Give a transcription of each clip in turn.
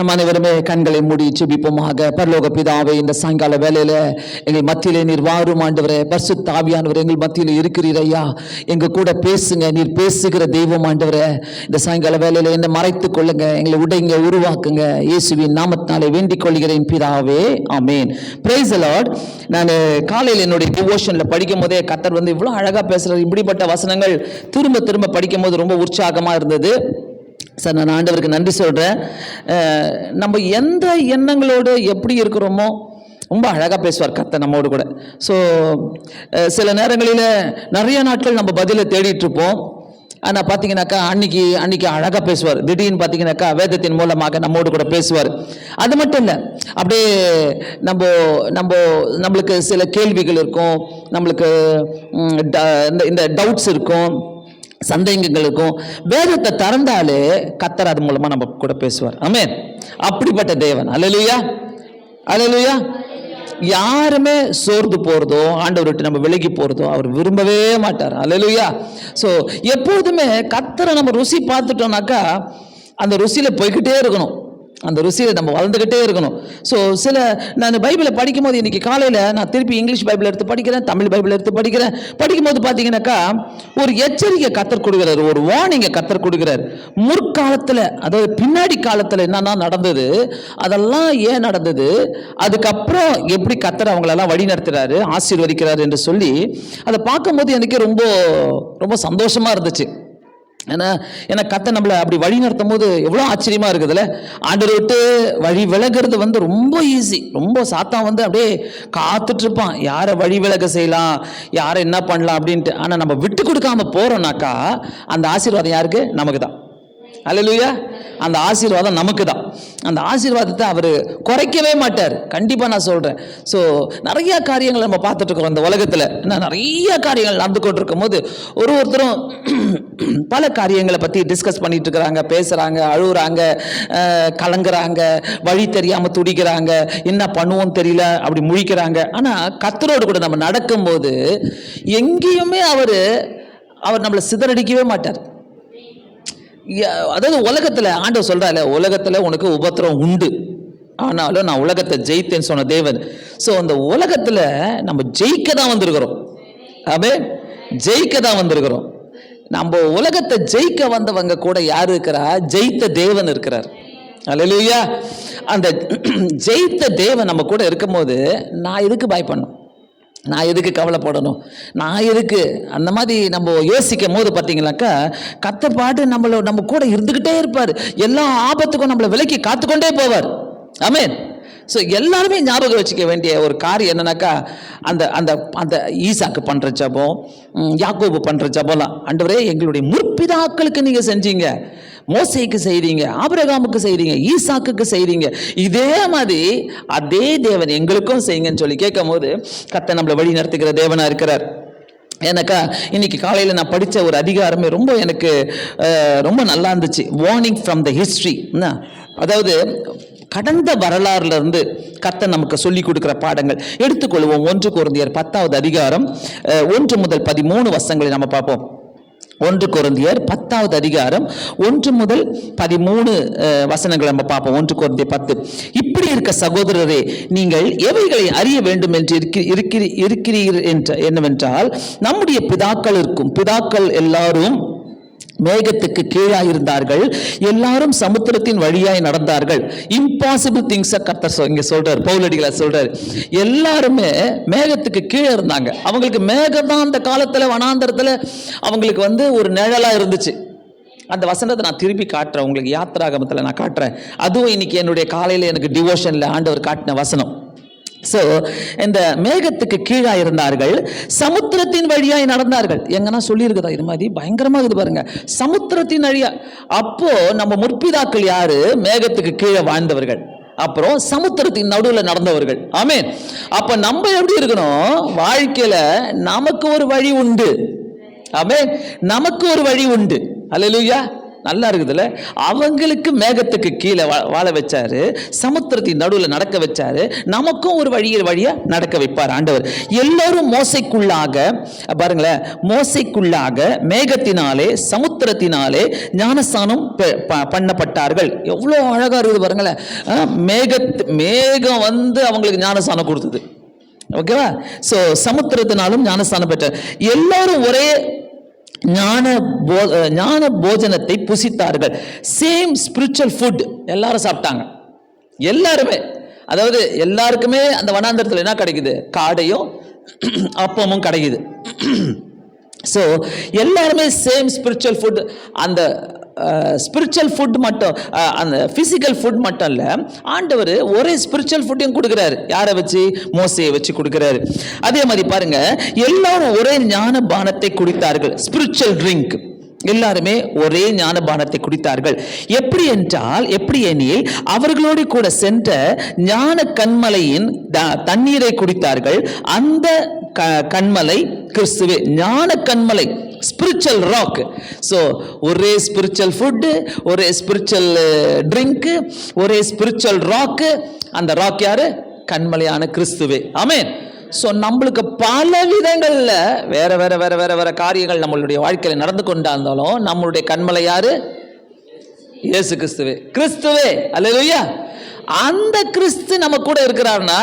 நம் அனைவருமே கண்களை மூடி ஜெபிப்போமாக. பரலோக பிதாவே, இந்த சாயங்கால வேலையில எங்கள் மத்தியிலே நீர் வாரும் ஆண்டவரே. பரிசுத்த ஆவியானவர் எங்கள் மத்தியில் இருக்கிறீர் ஐயா. எங்க கூட பேசுங்க. நீர் பேசுகிற தெய்வம் ஆண்டவரே. இந்த சாயங்கால வேலையில என்னை மறைத்துக் கொள்ளுங்க, எங்களை உடைங்க, உருவாக்குங்க. இயேசுவின் நாமத்தினாலே வேண்டிக் கொள்கிறேன் பிதாவே, ஆமேன். Praise the Lord. நான் காலையில் என்னுடைய டிவோஷன்ல படிக்கும் போதே கர்த்தர் இவ்வளவு அழகா பேசுறாரு. இப்படிப்பட்ட வசனங்கள் திரும்ப திரும்ப படிக்கும் போது ரொம்ப உற்சாகமா இருந்தது. சார், நான் ஆண்டவருக்கு நன்றி சொல்கிறேன். நம்ம எந்த எண்ணங்களோடு எப்படி இருக்கிறோமோ ரொம்ப அழகாக பேசுவார் கர்த்தர் நம்மோடு கூட. ஸோ சில நேரங்களில் நிறைய நாட்கள் நம்ம பதிலை தேடிட்டு இருப்போம். ஆனால் பார்த்தீங்கன்னாக்கா அன்னைக்கு அழகாக பேசுவார். திடீர்னு பார்த்தீங்கன்னாக்கா வேதத்தின் மூலமாக நம்மோடு கூட பேசுவார். அது மட்டும் இல்லை, அப்படியே நம்மளுக்கு சில கேள்விகள் இருக்கும், நம்மளுக்கு இந்த டவுட்ஸ் இருக்கும், சந்தேகங்கள் இருக்கும். வேதத்தை திறந்தாலே கர்த்தர் அது மூலமா நம்ம கூட பேசுவார். ஆமென். அப்படிப்பட்ட தேவன். அல்லேலூயா, அல்லேலூயா. யாருமே சோர்ந்து போறதோ, ஆண்டவர் விட்டு நம்ம விலகி போறதோ அவர் விரும்பவே மாட்டார். அல்லேலூயா. ஸோ எப்போதுமே கர்த்தரை நம்ம ருசி பார்த்துட்டோம்னாக்கா அந்த ருசியில போய்கிட்டே இருக்கணும், அந்த ருசியை நம்ம வளர்ந்துக்கிட்டே இருக்கணும். ஸோ நான் பைபிளை படிக்கும் போது இன்னைக்கு காலையில் நான் திருப்பி இங்கிலீஷ் பைபிள் எடுத்து படிக்கிறேன், தமிழ் பைபிள் எடுத்து படிக்கும்போது பார்த்தீங்கன்னாக்கா ஒரு எச்சரிக்கை கர்த்தர் கொடுக்கிறார், ஒரு வார்னிங்கை கர்த்தர் கொடுக்கிறார். முற்காலத்தில், அதாவது பின்னாடி காலத்தில் என்னென்ன நடந்தது, அதெல்லாம் ஏன் நடந்தது, அதுக்கப்புறம் எப்படி கர்த்தர் அவங்களெல்லாம் வழி நடத்துறாரு, ஆசீர்வதிக்கிறார் என்று சொல்லி அதை பார்க்கும்போது எனக்கு ரொம்ப ரொம்ப சந்தோஷமா இருந்துச்சு. ஏன்னா கர்த்தர் நம்மளை அப்படி வழி நடத்தும் போது எவ்வளோ ஆச்சரியமா இருக்குதுல்ல. ஆண்டவரை விட்டு வழி விலகிறது ரொம்ப ஈஸி. ரொம்ப சாத்தான் அப்படியே காத்துட்டு இருப்பான், யாரை வழி விலக செய்யலாம், யாரை என்ன பண்ணலாம் அப்படின்ட்டு. ஆனால் நம்ம விட்டு கொடுக்காம போறோம்னாக்கா அந்த ஆசீர்வாதம் யாருக்கு? நமக்கு தான். அல்லேலூயா. அந்த ஆசீர்வாதம் நமக்கு தான். அந்த ஆசீர்வாதத்தை அவர் குறைக்கவே மாட்டார், கண்டிப்பாக நான் சொல்கிறேன். ஸோ நிறைய காரியங்கள் நம்ம பார்த்துட்டு இருக்கிறோம் இந்த உலகத்தில். நிறைய காரியங்கள் நடந்து கொண்டு இருக்கும் போது ஒருத்தரும் பல காரியங்களை பற்றி டிஸ்கஸ் பண்ணிட்டு இருக்கிறாங்க, பேசுகிறாங்க, அழுகுறாங்க, கலங்குறாங்க, வழி தெரியாமல் துடிக்கிறாங்க, என்ன பண்ணுவோன்னு தெரியல, அப்படி முழிக்கிறாங்க. ஆனால் கர்த்தரோடு கூட நம்ம நடக்கும்போது எங்கேயுமே அவர் நம்மளை சிதறடிக்கவே மாட்டார். அதாவது உலகத்தில் ஆண்டவர் சொல்றாரு, உலகத்தில் உனக்கு உபத்திரம் உண்டு, ஆனாலும் நான் உலகத்தை ஜெயித்தேன்னு சொன்ன தேவன். ஸோ அந்த உலகத்தில் நம்ம ஜெயிக்க தான் வந்திருக்கிறோம். ஆமென். ஜெயிக்க தான் வந்திருக்கிறோம். நம்ம உலகத்தை ஜெயிக்க வந்தவங்க கூட யார் இருக்கிறா? ஜெயித்த தேவன் இருக்கிறார். அல்லேலூயா. அந்த ஜெயித்த தேவன் நம்ம கூட இருக்கும்போது நான் எதுக்கு பயப்படணும், நான் எதுக்கு கவலைப்படணும், நான் எதுக்கு அந்த மாதிரி நம்ம யோசிக்கும் போது பார்த்தீங்கன்னாக்கா கர்த்தர் பாட்டு நம்ம கூட இருந்துக்கிட்டே இருப்பார். எல்லா ஆபத்துக்கும் நம்மளை விலக்கி காத்துக்கொண்டே போவார். ஆமென். ஸோ எல்லாருமே ஞாபகம் வச்சுக்க வேண்டிய ஒரு காரியம் என்னன்னாக்கா அந்த அந்த அந்த ஈசாக்கு பண்ணுற ஜபம், யாக்கோபு பண்ணுற ஜபம்லாம், ஆண்டவரே எங்களுடைய முற்பிதாக்களுக்கு நீங்கள் செஞ்சீங்க, மோசேக்கு செய்றீங்க, ஆபிரகாமுக்கு செய்றீங்க, ஈசாக்குக்கு செய்றீங்க, இதே மாதிரி அதே தேவன் எங்களுக்கும் செய்யுங்கன்னு சொல்லி கேட்கும் போது கர்த்தர் நம்மளை வழி நடத்துகிற தேவனா இருக்கிறார். ஏன்னாக்கா இன்னைக்கு காலையில் நான் படித்த ஒரு அதிகாரமே எனக்கு ரொம்ப நல்லா இருந்துச்சு. Warning from the history. அதாவது கடந்த வரலாறுல இருந்து கர்த்தர் நமக்கு சொல்லி கொடுக்கிற பாடங்கள் எடுத்துக்கொள்வோம். 1 கொரிந்தியர் 10வது அதிகாரம் 1 முதல் 13 வசனங்களை நம்ம பார்ப்போம். 1 கொரிந்தியர் 10வது அதிகாரம் 1 முதல் 13 வசனங்களை நம்ம பார்ப்போம். 1 கொரிந்தியர் 10. இப்படி இருக்க சகோதரரே, நீங்கள் எவைகளை அறிய வேண்டும் என்று இருக்கிறீர்கள் என்னவென்றால், நம்முடைய பிதாக்கள் எல்லாரும் மேகத்துக்கு கீழாய் இருந்தார்கள், எல்லாரும் சமுத்திரத்தின் வழியாய் நடந்தார்கள். இம்பாசிபிள் திங்ஸ் கர்த்தர் இங்க சொல்றாரு, பவுலடிகளார் சொல்றாரு. எல்லாருமே மேகத்துக்கு கீழே இருந்தாங்க. அவங்களுக்கு மேகம் தான் அந்த காலத்துல வனாந்தரத்துல அவங்களுக்கு ஒரு நிழலா இருந்துச்சு. அந்த வசனத்தை நான் திருப்பி காட்டுறேன் உங்களுக்கு, யாத்திராகமத்தில் நான் காட்டுறேன். அதுவும் இன்னைக்கு என்னுடைய காலையில் எனக்கு டிவோஷன்ல ஆண்டவர் காட்டின வசனம். ஸோ இந்த மேகத்துக்கு கீழா இருந்தார்கள், சமுத்திரத்தின் வழியாய் நடந்தார்கள். எங்கன்னா சொல்லியிருக்குதா இது மாதிரி? பயங்கரமா இருக்குது பாருங்க, சமுத்திரத்தின் வழியா. அப்போ நம்ம முற்பிதாக்கள் யாரு? மேகத்துக்கு கீழே வாழ்ந்தவர்கள், அப்புறம் சமுத்திரத்தின் நடுவில் நடந்தவர்கள். ஆமென். அப்ப நம்ம எப்படி இருக்கணும்? வாழ்க்கையில நமக்கு ஒரு வழி உண்டு. ஆமென். நமக்கு ஒரு வழி உண்டு. அல்லேலூயா. நல்லா இருக்குதுல்ல. அவங்களுக்கு மேகத்துக்கு கீழே வாழ வச்சாரு, சமுத்திரத்தின் நடுவில் நடக்க வச்சாரு, நமக்கும் ஒரு வழியா நடக்க வைப்பார் ஆண்டவர். எல்லாரும் மோசைக்குள்ளாக பாருங்களேன், மோசைக்குள்ளாக மேகத்தினாலே சமுத்திரத்தினாலே ஞானஸ்நானம் பண்ணப்பட்டார்கள். எவ்வளோ அழகா இருக்குது பாருங்களேன். மேகம் வந்து அவங்களுக்கு ஞானஸ்நானம் கொடுத்தது. ஓகேவா? ஸோ சமுத்திரத்தினாலும் ஞானஸ்நானம் பெற்றார். எல்லாரும் ஒரே ஞான போஜனத்தை புசித்தார்கள். சேம் ஸ்பிரிச்சுவல் ஃபுட் எல்லாரும் சாப்பிட்டாங்க. எல்லாருமே, அதாவது எல்லாருக்குமே அந்த வனாந்தரத்தில் என்ன கிடைக்குது? காடையும் அப்பமும் கிடைக்குது. ஸோ எல்லாருமே சேம் ஸ்பிரிச்சுவல் ஃபுட். அந்த ஸ்பிரிச்சுவல் ஃபுட் மட்டும், அந்த ஃபிசிக்கல் ஃபுட் மட்டும் இல்லை, ஆண்டவர் ஒரே ஸ்பிரிச்சுவல் ஃபுட்டையும் கொடுக்குறாரு. யாரை வச்சு? மோசையை வச்சு கொடுக்குறாரு. அதே மாதிரி பாருங்க, எல்லாரும் ஒரே ஞான பானத்தை குடித்தார்கள். Spiritual drink. எல்லாருமே ஒரே ஞானபானத்தை குடித்தார்கள். எப்படி எனில் அவர்களோடு கூட சென்ற ஞான கண்மலையின் தண்ணீரை குடித்தார்கள். அந்த கண்மலை கிறிஸ்துவே. ஞான கண்மலை, ஸ்பிரிச்சுவல் ராக். ஸோ ஒரே ஸ்பிரிச்சுவல் ஃபுட்டு, ஒரே ஸ்பிரிச்சுவல் ட்ரிங்க்கு, ஒரே ஸ்பிரிச்சுவல் ராக்கு. அந்த ராக் யாரு? கண்மலையான கிறிஸ்துவே. ஆமென். ஸோ நம்மளுக்கு பல விதங்களில் வேற வேற வேற வேற வேற காரியங்கள் நம்மளுடைய வாழ்க்கையில் நடந்து கொண்டா இருந்தாலும் நம்மளுடைய கண்மலை யாரு? இயேசு கிறிஸ்துவே. கிறிஸ்துவே. அல்லேலூயா. அந்த கிறிஸ்து நம்ம கூட இருக்கிறார்னா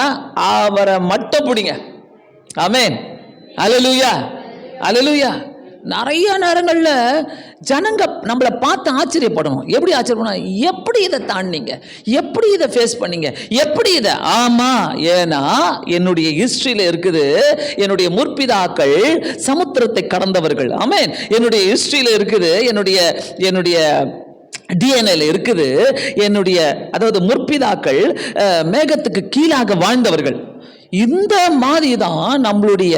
அவரை மட்டும் பிடிங்க. ஆமென். அல்லேலூயா. அல்லேலூயா. நிறைய நேரங்களில் ஜனங்க நம்மளை பார்த்து ஆச்சரியப்படணும். எப்படி ஆச்சரியப்படணும்? எப்படி இதை தாண்டிங்க? எப்படி இதை ஃபேஸ் பண்ணீங்க? எப்படி இதை? ஆமாம், ஏன்னா என்னுடைய ஹிஸ்ட்ரியில் இருக்குது, என்னுடைய முற்பிதாக்கள் சமுத்திரத்தை கடந்தவர்கள். ஆமென். என்னுடைய ஹிஸ்ட்ரியில் இருக்குது, என்னுடைய டிஎன்ஏல இருக்குது, என்னுடைய அதாவது முற்பிதாக்கள் மேகத்துக்கு கீழாக வாழ்ந்தவர்கள். இந்த மாதிரி தான் நம்மளுடைய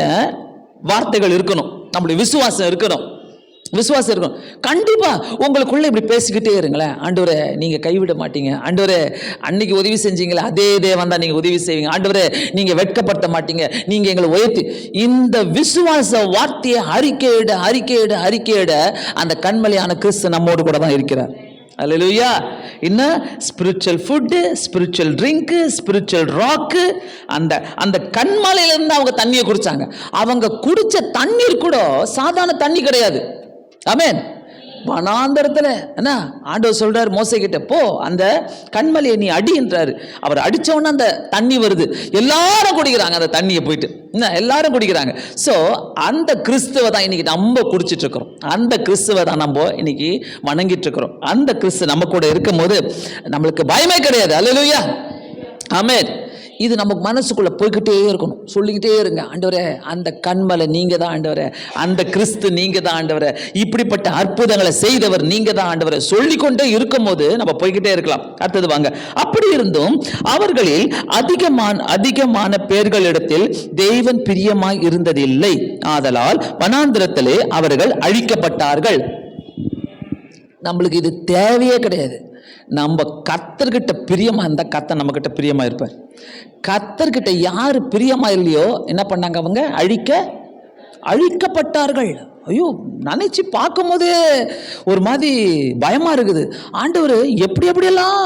வார்த்தைகள் இருக்கணும், நம்மளுடைய விசுவாசம் இருக்கணும். விசுவாசம் இருக்கணும். கண்டிப்பா உங்களுக்குள்ள இப்படி பேசிக்கிட்டே இருங்களேன். ஆண்டவரே நீங்க கைவிட மாட்டீங்க. ஆண்டவரே அன்னைக்கு உதவி செஞ்சீங்களே அதே வந்தா நீங்க உதவி செய்வீங்க. ஆண்டவரே நீங்க வெட்கப்படுத்த மாட்டீங்க, நீங்க எங்களை உயர்த்தி. இந்த விசுவாச வார்த்தையை அறிக்கையிட அந்த கண்மலையான கிறிஸ்து நம்மோடு கூட தான் இருக்கிறார். அல்லேலூயா. என்ன spiritual food, spiritual drink, spiritual rock. அந்த கண்மலையிலிருந்து அவங்க தண்ணியை குடிச்சாங்க. அவங்க குடிச்ச தண்ணீர் கூட சாதாரண தண்ணி கிடையாது. ஆமென். வனாந்தரத்தில் என்ன ஆண்டவர் சொல்றாரு மோசே கிட்ட, போ அந்த கண்மலையை நீ அடின்றாரு. அவர் அடிச்சவொன்னே அந்த தண்ணி வருது. எல்லாரும் குடிக்கிறாங்க அந்த தண்ணியை போயிட்டு. என்ன எல்லாரும் குடிக்கிறாங்க. ஸோ அந்த கிறிஸ்துவை தான் இன்னைக்கு நம்ம குடிச்சிட்டு இருக்கிறோம். அந்த கிறிஸ்துவை தான் நம்ம இன்னைக்கு வணங்கிட்டு இருக்கிறோம். அந்த கிறிஸ்து நம்ம கூட இருக்கும் போது நம்மளுக்கு பயமே கிடையாது. அல்லேலூயா. ஆமென். இது நமக்கு மனசுக்குள்ள போய்கிட்டே இருக்கணும். சொல்லிக்கிட்டே இருங்க, ஆண்டவரே அந்த கண்மலை நீங்க தான் ஆண்டவரே, அந்த கிறிஸ்து நீங்க தான் ஆண்டவரே, இப்படிப்பட்ட அற்புதங்களை செய்தவர் நீங்க தான் ஆண்டவரே. சொல்லிக்கொண்டே இருக்கும் போது நம்ம போய்கிட்டே இருக்கலாம். அடுத்தது வாங்க. அப்படி இருந்தும் அவர்களில் அதிகமான பேர்களிடத்தில் தேவன் பிரியமாய் இருந்ததில்லை. ஆதலால் வனாந்திரத்திலே அவர்கள் அழிக்கப்பட்டார்கள். நம்மளுக்கு இது தேவையே கிடையாது. நம்ம கர்த்தர்கிட்ட பிரியமா இருந்தா கர்த்தர் நம்ம கிட்ட பிரியமா இருப்பார். கர்த்தர்கிட்ட யாரு பிரியமா இல்லையோ என்ன பண்ணாங்க? அவங்க அழிக்கப்பட்டார்கள். ஐயோ, நினைச்சு பார்க்கும் போதே ஒரு மாதிரி பயமா இருக்குது. ஆண்டவர் எப்படியெல்லாம்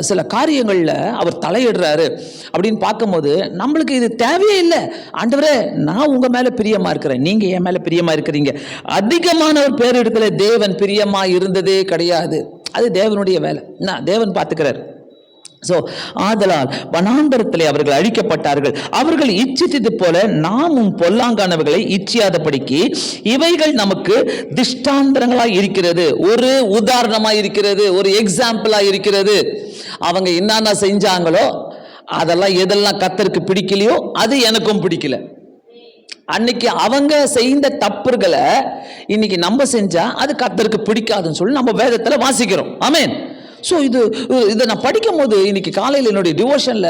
சில காரியங்கள்ல அவர் தலையிடுறாரு அப்படின்னு பார்க்கும்போது நம்மளுக்கு இது தேவையே இல்லை. ஆண்டவரே நான் உங்க மேல பிரியமா இருக்கிறேன், நீங்க என் மேல பிரியமா இருக்கிறீங்க. அதிகமான ஒரு பேரிடத்துல தேவன் பிரியமா இருந்ததே கிடையாது. அது தேவனுடைய வேலை. தேவன் பார்த்துக்கிறார். ஸோ ஆதலால் வனாந்தரத்திலே அவர்கள் அழிக்கப்பட்டார்கள். அவர்கள் இச்சித்தது போல நாமும் பொல்லாங்கானவர்களை இச்சியாதபடிக்கு இவைகள் நமக்கு திஷ்டாந்தரங்களாய் இருக்கிறது, ஒரு உதாரணமாய் இருக்கிறது, ஒரு எக்ஸாம்பிளாய் இருக்கிறது. அவங்க என்னென்ன செஞ்சாங்களோ அதெல்லாம் எதெல்லாம் கர்த்தருக்கு பிடிக்கலையோ அது எனக்கும் பிடிக்கல. அன்னைக்கு அவங்க செய்த தப்புகளை இன்னைக்கு நம்ம செஞ்சா அது கர்த்தருக்கு பிடிக்காதுன்னு சொல்லி நம்ம வேதத்துல வாசிக்கிறோம். ஆமென். ஸோ இதை நான் படிக்கும் போது இன்னைக்கு காலையில் என்னுடைய டிவோஷனில்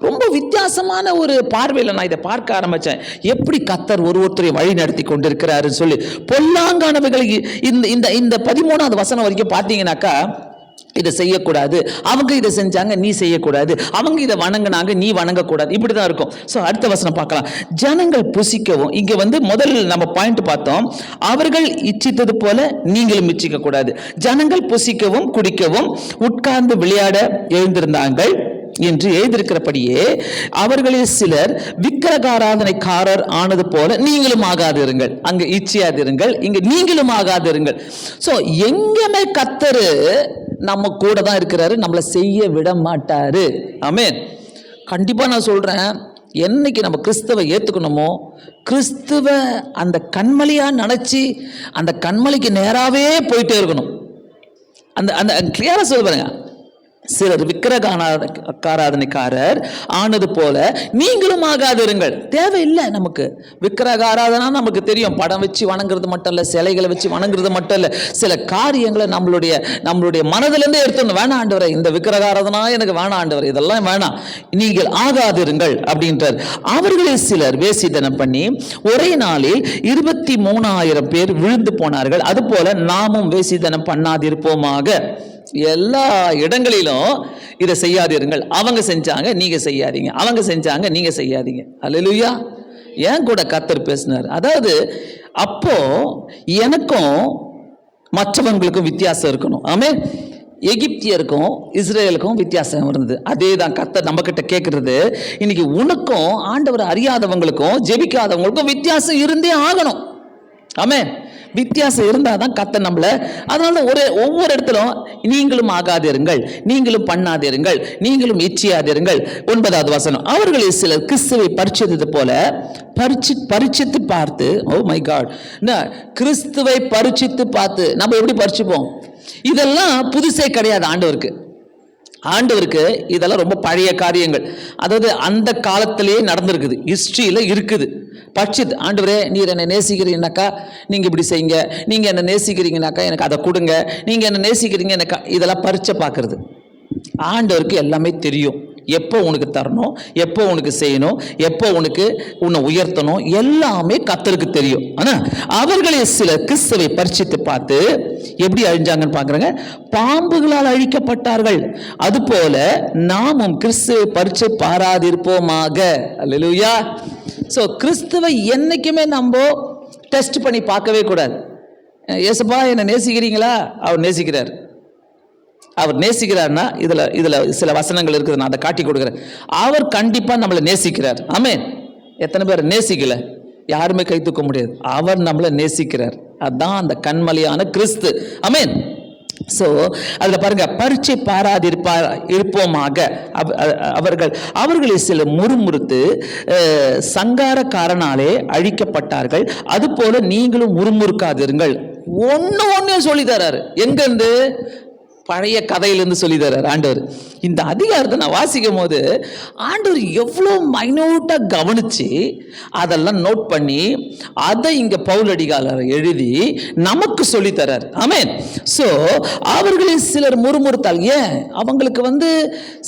ரொம்ப வித்தியாசமான ஒரு பார்வையில் நான் இதை பார்க்க ஆரம்பித்தேன். எப்படி கர்த்தர் ஒருத்தரை வழி நடத்தி கொண்டிருக்கிறாருன்னு சொல்லி. பொல்லாங்கானவைகள் இந்த 13வது வசனம் வரைக்கும் பார்த்தீங்கன்னாக்கா இதை செய்யக்கூடாது, அவங்க இதை செஞ்சாங்க நீ செய்யக்கூடாது, அவங்க இதை வணங்கினாங்க நீ வணங்கக்கூடாது, இப்படிதான் இருக்கும். ஸோ அடுத்த வசனம் பார்க்கலாம். ஜனங்கள் புசிக்கவும், இங்க முதல் நம்ம பாயிண்ட் பார்த்தோம், அவர்கள் இச்சித்தது போல நீங்களும் இச்சிக்க கூடாது. ஜனங்கள் புசிக்கவும் குடிக்கவும் உட்கார்ந்து விளையாட எழுந்திருந்தார்கள் என்று எழுதியிருக்கிறபடியே அவர்களில் சிலர் விக்கிரகாராதனைக்காரர் ஆனது போல நீங்களும் ஆகாதிருங்கள். அங்க இச்சியாதிருங்கள், இங்க நீங்களும் ஆகாதிருங்கள். ஸோ எங்கேயுமே கர்த்தர் நம்ம கூட தான் இருக்கிறாரு, நம்மளை செய்ய விட மாட்டாரு. ஆமென். கண்டிப்பா நான் சொல்றேன், என்னைக்கு நம்ம கிறிஸ்துவை ஏத்துக்கணுமோ, கிறிஸ்துவ அந்த கண்மலையா நினைச்சு அந்த கண்மலைக்கு நேராவே போயிட்டே இருக்கணும். அந்த அந்த கிளியரா சொல்லுவாங்க, சிலர் விக்கிரகாராதனைக்காரர் ஆனது போல நீங்களும் ஆகாதிருங்கள். தேவையில்லை நமக்கு விக்கிரக ஆராதனா. நமக்கு தெரியும், படம் வச்சு வணங்குறது மட்டும் இல்லை, சிலைகளை வச்சு வணங்குறது மட்டும் இல்லை, சில காரியங்களை நம்மளுடைய மனதிலிருந்து எடுத்துடணும். வேணாம் ஆண்டவரே, இந்த விக்கிரக ஆராதனா எனக்கு வேணாம் ஆண்டவரே, இதெல்லாம் வேணாம், நீங்கள் ஆகாதிருங்கள் அப்படின்றார். அவர்களில் சிலர் வேசித்தனம் பண்ணி ஒரே நாளில் 23,000 பேர் விழுந்து போனார்கள். அதுபோல நாமும் வேசித்தனம் பண்ணாதிருப்போமாக. எல்லா இடங்களிலும் இதை செய்யாதீர்கள். அவங்க செஞ்சாங்க நீங்க செய்யாதீங்க, அவங்க செஞ்சாங்க நீங்க செய்யாதீங்க. அல்லேலூயா. ஏன் கூட கர்த்தர் பேசினார். அதாவது அப்போ எனக்கும் மற்றவங்களுக்கும் வித்தியாசம் இருக்கணும். ஆமென். எகிப்தியருக்கும் இஸ்ரேலுக்கும் வித்தியாசம் இருந்தது. அதே தான் கர்த்தர் நம்ம கிட்ட கேட்கறது. இன்னைக்கு உனக்கும் ஆண்டவர் அறியாதவங்களுக்கும் ஜெபிக்காதவங்களுக்கும் வித்தியாசம் இருந்தே ஆகணும். ஆமென். வித்தியாசம் இருந்தால் தான் கர்த்தர் நம்மள. அதனால ஒவ்வொரு இடத்திலும் நீங்களும் ஆகாதிருங்கள், நீங்களும் பண்ணாதிருங்கள், நீங்களும் இச்சியாதிருங்கள். 9வது வசனம், அவர்களில் சிலர் கிறிஸ்துவை பரிசித்தது போல பரிசித்து பார்த்து, ஓ மை காட், கிறிஸ்துவை பரிசித்து பார்த்து. நம்ம எப்படி பரிசிப்போம்? இதெல்லாம் புதுசே கிடையாது ஆண்டவருக்கு இதெல்லாம் ரொம்ப பழைய காரியங்கள். அதாவது அந்த காலத்திலேயே நடந்திருக்குது, ஹிஸ்டரியில் இருக்குது. பட்சித், ஆண்டவரே நீர் என்னை நேசிக்கிறீங்கனாக்கா நீங்கள் இப்படி செய்யுங்க, நீங்கள் என்னை நேசிக்கிறீங்கனாக்கா எனக்கு அதை கொடுங்க, நீங்கள் என்னை நேசிக்கிறீங்க எனக்கு, இதெல்லாம் பரிச்சை பார்க்கறது. ஆண்டவருக்கு எல்லாமே தெரியும். எப்போ உனக்கு தரணும், எப்போ உனக்கு செய்யணும், எப்போ உன்னை உயர்த்தணும், எல்லாமே கர்த்தருக்கு தெரியும். ஆனால் அவர்களே சில கிறிஸ்துவை பரிசித்து பார்த்து எப்படி அழிஞ்சாங்கன்னு பார்க்குறாங்க. பாம்புகளால் அழிக்கப்பட்டார்கள். அதுபோல நாமும் கிறிஸ்துவை பரிசை பாராதிருப்போமாக. அல்லேலூயா. ஸோ கிறிஸ்துவை என்னைக்குமே நம்ம டெஸ்ட் பண்ணி பார்க்கவே கூடாது. ஏசப்பா என்னை நேசிக்கிறீங்களா? அவர் நேசிக்கிறார். அவர் நேசிக்கிறார்னா இதில் சில வசனங்கள் இருக்குது, நான் அதை காட்டி கொடுக்குறேன். அவர் கண்டிப்பாக நம்மளை நேசிக்கிறார். ஆமென். எத்தனை பேர் நேசிக்கல? யாருமே கை தூக்க முடியாது. அவர் நம்மளை நேசிக்கிறார். அதுதான் அந்த கண்மலையான கிறிஸ்து. ஆமென். ஸோ அதில் பாருங்க, பரிச்சை இருப்போமாக. அவர்களில் சில முறுமுறுத்து சங்காரக்காரனாலே அழிக்கப்பட்டார்கள். அதுபோல நீங்களும் முறுமுறுக்காதிருங்கள். ஒன்றையும் சொல்லி தராரு. எங்கேருந்து? பழைய கதையிலிருந்து சொல்லி தர்றார் ஆண்டவர். இந்த அதிகாரத்தை நான் வாசிக்கும் போது ஆண்டவர் எவ்வளோ மைனூட்டாக கவனிச்சு அதெல்லாம் நோட் பண்ணி அதை இங்கே பவுலடிகாரர் எழுதி நமக்கு சொல்லி தர்றார். ஆமென். ஸோ அவர்களில் சிலர் முறுமுறுத்தால், ஏன் அவங்களுக்கு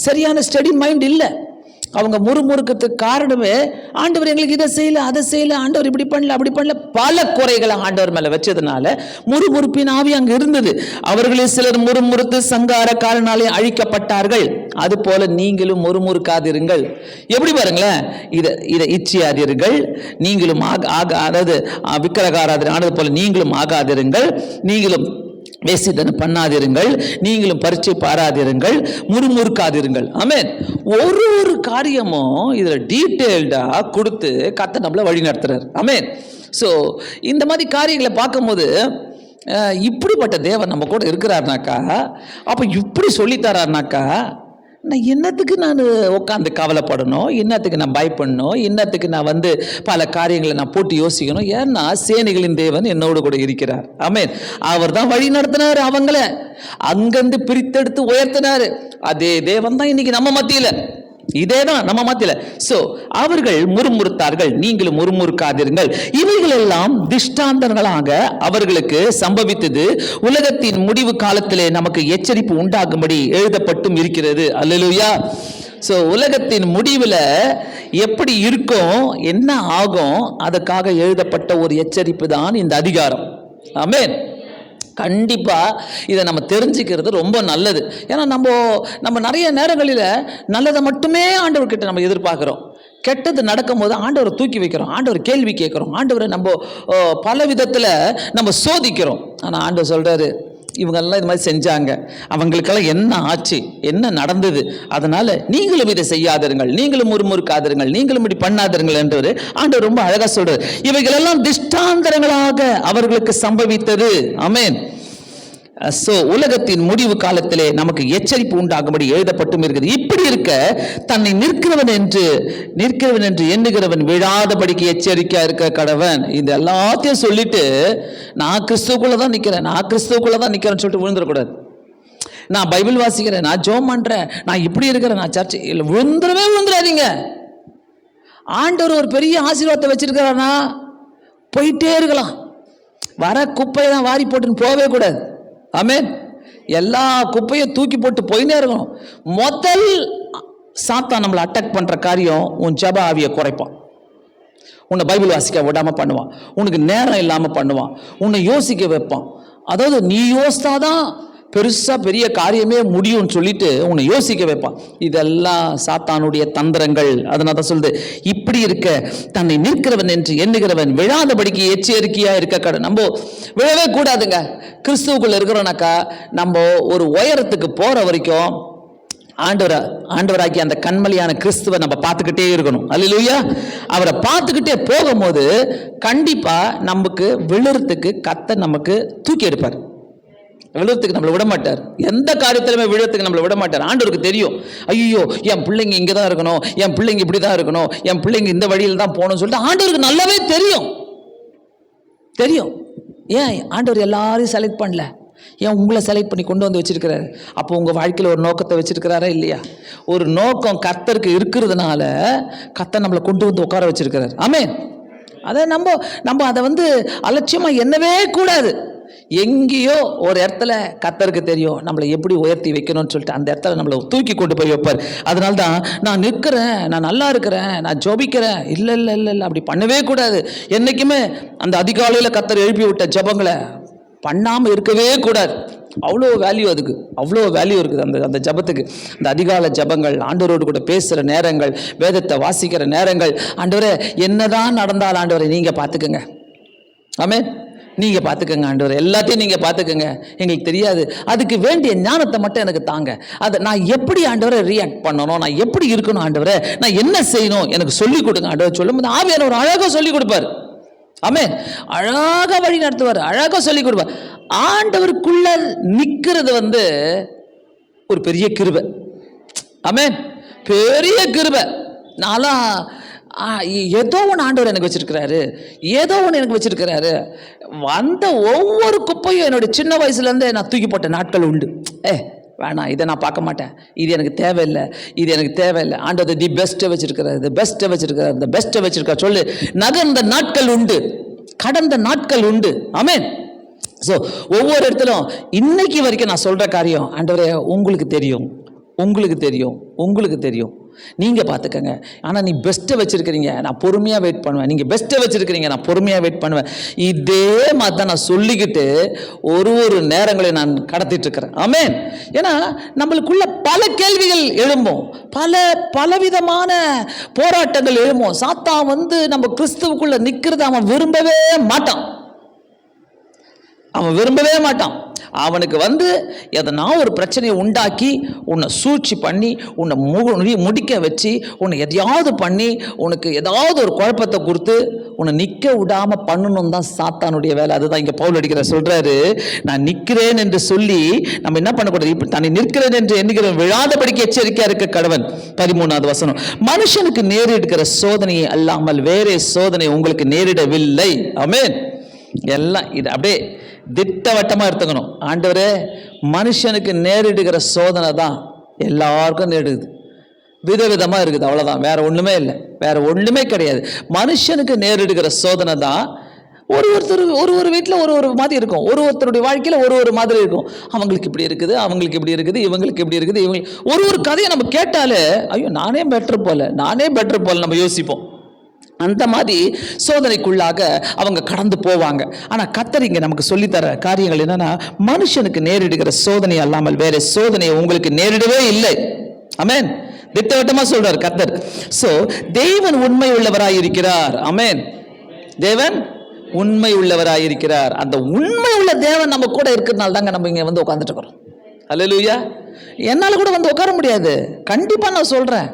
சரியான ஸ்டடி மைண்ட் இல்லை. அவங்க முறுமுறுக்கிறதுக்கு காரணமே, ஆண்டவர் எங்களுக்கு இதை செய்யல, அதை செய்யல, ஆண்டவர் இப்படி பண்ணல, அப்படி பண்ணல, பல குறைகளை ஆண்டவர் மேல வச்சதுனால முறுமுறுப்பின் ஆவி அங்க இருந்தது. அவர்களில் சிலர் முறுமுறுத்து சங்காரக்காரனாலே அழிக்கப்பட்டார்கள். அது போல நீங்களும் முறுமுறுக்காதிருங்கள். எப்படி பாருங்களேன், இதை இச்சியாதீர்கள், நீங்களும் அதாவது விக்கிரகாராதனை ஆனது போல நீங்களும் ஆகாதிருங்கள், நீங்களும் வேசித்தனம் பண்ணாதிருங்கள், நீங்களும் பரிச்சை பாராதிருங்கள், முறுமுறுக்காதிருங்கள். ஆமென். ஒரு காரியமும் இதில் டீட்டெயில்டாக கொடுத்து கர்த்தர் நம்மளை வழி நடத்துறார். ஆமென். ஸோ இந்த மாதிரி காரியங்களை பார்க்கும்போது இப்படிப்பட்ட தேவன் நம்ம கூட இருக்கிறார்னாக்கா, அப்போ இப்படி சொல்லித்தரார்னாக்கா, நான் என்னத்துக்கு நான் உட்காந்து கவலைப்படணும், என்னத்துக்கு நான் பயப்படணும், என்னத்துக்கு நான் பல காரியங்களை நான் போட்டு யோசிக்கணும். ஏன்னா சேனைகளின் தேவன் என்னோடு கூட இருக்கிறார். ஆமென். அவர் தான் வழி நடத்தினார், அவங்கள அங்கிருந்து பிரித்தெடுத்து உயர்த்தினார். அதே தேவன் தான் இன்னைக்கு நம்ம மத்தியில், இதேதான் நம்ம மத்தியில். சோ அவர்கள் முறுமுறுத்தார்கள், நீங்களும் முறுமுறுக்காதீர்கள். இவைகள் எல்லாம் திஷ்டாந்தங்களாக அவர்களுக்கு சம்பவித்தது உலகத்தின் முடிவு காலத்திலே நமக்கு எச்சரிப்பு உண்டாகும்படி எழுதப்பட்டும் இருக்கிறது. அல்லேலூயா. சோ உலகத்தின் முடிவில் எப்படி இருக்கும், என்ன ஆகும், அதுக்காக எழுதப்பட்ட ஒரு எச்சரிப்பு தான் இந்த அதிகாரம். ஆமென். கண்டிப்பாக இதை நம்ம தெரிஞ்சுக்கிறது ரொம்ப நல்லது. ஏன்னா நம்ம நிறைய நேரங்களில் நல்லதை மட்டுமே ஆண்டவர்கிட்ட நம்ம எதிர்பார்க்குறோம். கெட்டது நடக்கும்போது ஆண்டவரை தூக்கி வைக்கிறோம், ஆண்டவர் கேள்வி கேட்குறோம், ஆண்டவரை நம்ம பல விதத்தில் நம்ம சோதிக்கிறோம். ஆனால் ஆண்டவர் சொல்கிறாரு, இவங்கெல்லாம் இது மாதிரி செஞ்சாங்க, அவங்களுக்கெல்லாம் என்ன ஆச்சு, என்ன நடந்தது, அதனால் நீங்களும் இதை செய்யாதிருங்கள், நீங்களும் முறுமுறுக்காதிருங்கள், நீங்களும் இப்படி பண்ணாதிருங்கள் என்றவர் ஆண்டவர் ரொம்ப அழகாக சொல்கிறார். இவைகளெல்லாம் திஷ்டாந்தரங்களாக அவர்களுக்கு சம்பவித்தது. ஆமென். உலகத்தின் முடிவு காலத்திலே நமக்கு எச்சரிப்பு உண்டாகும்படி எழுதப்பட்டும் இருக்குது. இப்படி இருக்க தன்னை நிற்கிறவன் என்று எண்ணுகிறவன் விழாதபடிக்கு எச்சரிக்கையா இருக்க கடவன். இது எல்லாத்தையும் சொல்லிட்டு நான் கிறிஸ்துவுக்குள்ளதான் நிக்கிறேன்னு சொல்லிட்டு விழுந்துடக்கூடாது. நான் பைபிள் வாசிக்கிறேன், நான் ஜெபம் பண்றேன், நான் இப்படி இருக்கிறேன், நான் சர்ச்சை இல்லை, விழுந்துடாதீங்க. ஆண்டவர் ஒரு பெரிய ஆசீர்வாதத்தை வச்சிருக்கிறானா போயிட்டே இருக்கலாம். வர குப்பையை தான் வாரி போட்டுன்னு போகவே கூடாது. ஆமென். எல்லா குப்பையும் தூக்கி போட்டு போயினே இருக்கணும். முதல் சாத்தான் நம்மளை அட்டாக் பண்ற காரியம் உன் ஜெப ஆவியை குறைப்பான், உன்னை பைபிள் வாசிக்க விடாம பண்ணுவான், உனக்கு நேரம் இல்லாம பண்ணுவான், உன்னை யோசிக்க வைப்பான். அதாவது நீ யோசித்தாதான் பெரிய காரியமே முடியும்னு சொல்லிட்டு உன்னை யோசிக்க வைப்பான். இதெல்லாம் சாத்தானுடைய தந்திரங்கள். அதனால தான் சொல்லுது, இப்படி இருக்க தன்னை நிற்கிறவன் என்று எண்ணுகிறவன் விழாதபடிக்கு எச்சரிக்கையா இருக்க. நம்ம விழவே கூடாதுங்க. கிறிஸ்துவுக்குள்ள இருக்கிறோம்னாக்கா நம்ம ஒரு உயரத்துக்கு போற வரைக்கும் ஆண்டவராக்கி அந்த கண்மலையான கிறிஸ்துவை நம்ம பார்த்துக்கிட்டே இருக்கணும். அல்லேலூயா. அவரை பார்த்துக்கிட்டே போகும்போது கண்டிப்பா நமக்கு விழுறதுக்கு கர்த்தர் நமக்கு தூக்கி எடுப்பார். விழுறதுக்கு நம்மளை விட மாட்டார். எந்த காரியத்திலுமே விழுறதுக்கு நம்மளை விட மாட்டார். ஆண்டவருக்கு தெரியும், ஐயோ என் பிள்ளைங்க இங்கே தான் இருக்கணும், என் பிள்ளைங்க இப்படி தான் இருக்கணும், என் பிள்ளைங்க இந்த வழியில் தான் போகணும்னு சொல்லிட்டு ஆண்டவருக்கு நல்லாவே தெரியும். ஏன் ஆண்டவர் எல்லாரையும் செலக்ட் பண்ணல? ஏன் உங்களை செலக்ட் பண்ணி கொண்டு வந்து வச்சிருக்கிறாரு? அப்போ உங்கள் வாழ்க்கையில் ஒரு நோக்கத்தை வச்சிருக்கிறாரா இல்லையா? ஒரு நோக்கம் கர்த்தருக்கு இருக்கிறதுனால கர்த்தர் நம்மளை கொண்டு வந்து உட்கார வச்சிருக்கிறார். ஆமென். அதை நம்ம அதை அலட்சியமாக எண்ணவே கூடாது. எங்கேயோ ஒரு இடத்துல கர்த்தருக்கு தெரியும் நம்மளை எப்படி உயர்த்தி வைக்கணும்னு சொல்லிட்டு அந்த இடத்துல நம்மளை தூக்கி கொண்டு போய் வைப்பார். அதனால தான் நான் நிற்கிறேன், நான் நல்லா இருக்கிறேன், நான் ஜெபிக்கிறேன், இல்லை இல்லை இல்லை இல்லை அப்படி பண்ணவே கூடாது. என்றைக்குமே அந்த அதிகாலையில் கர்த்தர் எழுப்பி விட்ட ஜெபங்களை பண்ணாமல் இருக்கவே கூடாது. அவ்வளோ வேல்யூ, அதுக்கு அவ்வளோ வேல்யூ இருக்குது அந்த ஜபத்துக்கு. அந்த அதிகால ஜபங்கள், ஆண்டவரோடு கூட பேசுகிற நேரங்கள், வேதத்தை வாசிக்கிற நேரங்கள். ஆண்டவரே என்னதான் நடந்தால் ஆண்டவரை நீங்கள் பார்த்துக்குங்க. ஆமென். நீங்கள் பார்த்துக்கங்க ஆண்டவரே, எல்லாத்தையும் நீங்கள் பார்த்துக்கங்க, எங்களுக்கு தெரியாது, அதுக்கு வேண்டிய ஞானத்தை மட்டும் எனக்கு தாங்க. அதை நான் எப்படி ஆண்டவரை ரியாக்ட் பண்ணணும், நான் எப்படி இருக்கணும் ஆண்டவரே, நான் என்ன செய்யணும் எனக்கு சொல்லிக் கொடுங்க ஆண்டவர். சொல்லும்போது ஆவியானவர் அழகாக சொல்லிக் கொடுப்பார். ஆமென். அழகாக வழி நடத்துவார், அழகாக சொல்லிக் கொடுப்பார். ஆண்டவருக்குள்ள நிற்கிறது ஒரு பெரிய கிருபை. ஆமென். பெரிய கிருபை. நான்லாம் ஏதோ ஒன்று ஆண்டவர் எனக்கு வச்சிருக்கிறாரு. வந்த ஒவ்வொரு குப்பையும் என்னோட சின்ன வயசுலேருந்தே நான் தூக்கி போட்ட நாட்கள் உண்டு. வேணாம், இதை நான் பார்க்க மாட்டேன், இது எனக்கு தேவையில்லை. ஆண்டவர் தி பெஸ்ட்டை வச்சிருக்காரு சொல்லு. நகர்ந்த நாட்கள் உண்டு, கடந்த நாட்கள் உண்டு. ஆமென். ஸோ ஒவ்வொரு இடத்திலும் இன்னைக்கு வரைக்கும் நான் சொல்கிற காரியம், ஆண்டவரே உங்களுக்கு தெரியும், நீங்கள் பார்த்துக்கங்க. ஆனால் நீ பெஸ்ட்டை வச்சுருக்கிறீங்க, நான் பொறுமையாக வெயிட் பண்ணுவேன். நீங்கள் பெஸ்ட்டை வச்சுருக்கிறீங்க, நான் பொறுமையாக வெயிட் பண்ணுவேன். இதே மாதிரி தான் நான் சொல்லிக்கிட்டு ஒரு நேரங்களை நான் கடத்திட்டுருக்கிறேன். ஆமென். ஏன்னா நம்மளுக்குள்ள பல கேள்விகள் எழும்பும், பலவிதமான போராட்டங்கள் எழும்பும். சாத்தான் நம்ம கிறிஸ்துவுக்குள்ளே நிற்கிறது அவன் விரும்பவே மாட்டான். அவனுக்கு எதனா ஒரு பிரச்சனையை உண்டாக்கி உன்னை சூழ்ச்சி பண்ணி உன்னை முடிக்க வச்சு உன்னை எதையாவது பண்ணி உனக்கு ஏதாவது ஒரு குழப்பத்தை கொடுத்து உன்னை நிற்க விடாமல் பண்ணணும் தான் சாத்தானுடைய வேலை. அதுதான் இங்கே பவுல் அடிக்கிற சொல்கிறாரு, நான் நிற்கிறேன் என்று சொல்லி நம்ம என்ன பண்ணக்கூடாது, இப்போ தன்னை நிற்கிறேன் என்று எண்ணுகிறேன் விழாதபடிக்கு எச்சரிக்கையாக இருக்க கடவன். 13வது வசனம், மனுஷனுக்கு நேரிடுகிற சோதனையை அல்லாமல் வேறே சோதனை உங்களுக்கு நேரிடவில்லை. ஆமென். எல்லாம் இது அப்படியே திட்டவட்டமாக எடுத்துக்கணும். ஆண்டவரே, மனுஷனுக்கு நேரிடுகிற சோதனை தான் எல்லாருக்கும் நேரிடுது, விதவிதமாக இருக்குது, அவ்வளோதான், வேற ஒன்றுமே இல்லை, வேற ஒன்றுமே கிடையாது. மனுஷனுக்கு நேரிடுகிற சோதனை தான். ஒரு வீட்டில் ஒரு மாதிரி இருக்கும், ஒருத்தருடைய வாழ்க்கையில் ஒரு மாதிரி இருக்கும். அவங்களுக்கு இப்படி இருக்குது, அவங்களுக்கு இப்படி இருக்குது, இவங்களுக்கு இப்படி இருக்குது, ஒரு கதையை நம்ம கேட்டாலே ஐயோ நானே பெட்டர் போல நம்ம யோசிப்போம். அந்த மாதிரி சோதனைக்குள்ளாக அவங்க கடந்து போவாங்க. ஆனால் கர்த்தர் இங்கே நமக்கு சொல்லித்தர காரியங்கள் என்னன்னா, மனுஷனுக்கு நேரிடுகிற சோதனை அல்லாமல் வேற சோதனையை உங்களுக்கு நேரிடவே இல்லை. ஆமென். திட்டவட்டமா சொல்றார் கர்த்தர். சோ தேவன் உண்மை உள்ளவராயிருக்கிறார். ஆமென். தேவன் உண்மை உள்ளவராயிருக்கிறார். அந்த உண்மை உள்ள தேவன் நம்ம கூட இருக்கிறதுனால தாங்க நம்ம இங்க வந்து உட்கார்ந்துட்டு இருக்கிறோம். அல்லேலூயா. என்னால கூட வந்து உட்கார முடியாது. கண்டிப்பா நான் சொல்றேன்.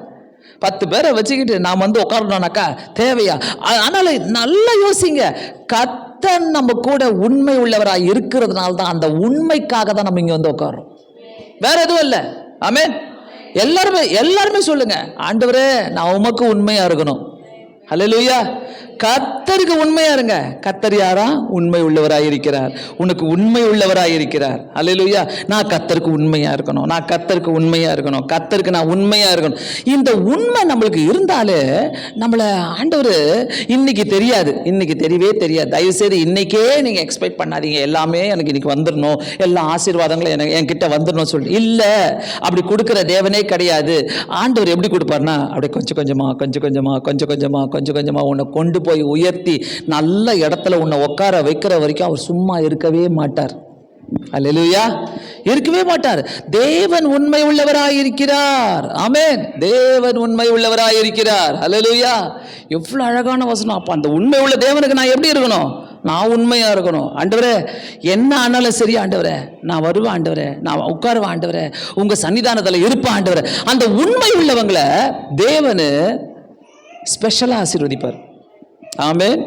10 பேரை வச்சுக்கிட்டு நான் வந்து உட்காரணும்னாக்கா தேவையா? அதனால நல்லா யோசிங்க. கர்த்தர் நம்ம கூட உண்மை உள்ளவராக இருக்கிறதுனால தான், அந்த உண்மைக்காக தான் நம்ம இங்க வந்து உட்காரோம். வேற எதுவும் இல்லை. ஆமென். எல்லாருமே சொல்லுங்க, ஆண்டவரே நான் உமக்கு உண்மையா இருக்கணும். அல்லேலூயா. கர்த்தருக்கு உண்மையா இருங்க. கர்த்தர் யாரா? உண்மை உள்ளவராயிருக்கிறார். உனக்கு உண்மை உள்ளவராயிருக்கிறார். அல்லேலூயா. நான் கர்த்தருக்கு உண்மையா இருக்கணும், நான் கர்த்தருக்கு உண்மையா இருக்கணும், கர்த்தருக்கு நான் உண்மையா இருக்கணும். இந்த உண்மை நம்மளுக்கு இருந்தாலே நம்மளை ஆண்டவர் இன்னைக்கு தெரியாது, இன்னைக்கு தெரியவே தெரியாது. தயவுசெய்து இன்னைக்கே நீங்க எக்ஸ்பெக்ட் பண்ணாதீங்க எல்லாமே எனக்கு இன்னைக்கு வந்துடணும், எல்லா ஆசீர்வாதங்களும் எனக்கு என்கிட்ட வந்துடணும் சொல்லி. இல்லை, அப்படி கொடுக்குற தேவனே கிடையாது. ஆண்டவர் எப்படி கொடுப்பார்னா, அப்படியே கொஞ்சம் கொஞ்சமா உன்னை கொண்டு போய் உயர்த்தி நல்ல இடத்துல உன்னை உட்கார வைக்கிற வரைக்கும் அவர் சும்மா இருக்கவே மாட்டார். அல்லேலூயா. இருக்கவே மாட்டார். தேவன் உண்மை உள்ளவராயிருக்கிறார். ஆமென். தேவன் உண்மை உள்ளவராயிருக்கிறார். அல்லேலூயா. எவ்வளவு அழகான வசனம். அப்ப அந்த உண்மை உள்ள தேவனுக்கு நான் எப்படி இருக்கணும்? நான் உண்மையா இருக்கணும். ஆண்டவரே என்ன ஆனாலும் சரி, ஆண்டவரே நான் வருவேன், ஆண்டவரே நான் உட்காருவேன், ஆண்டவரே உங்க சன்னிதானத்தில் இருப்பேன், ஆண்டவரே. அந்த உண்மை உள்ளவங்களை தேவனு ஸ்பெஷலா ஆசீர்வதிப்பார். ஆமென்.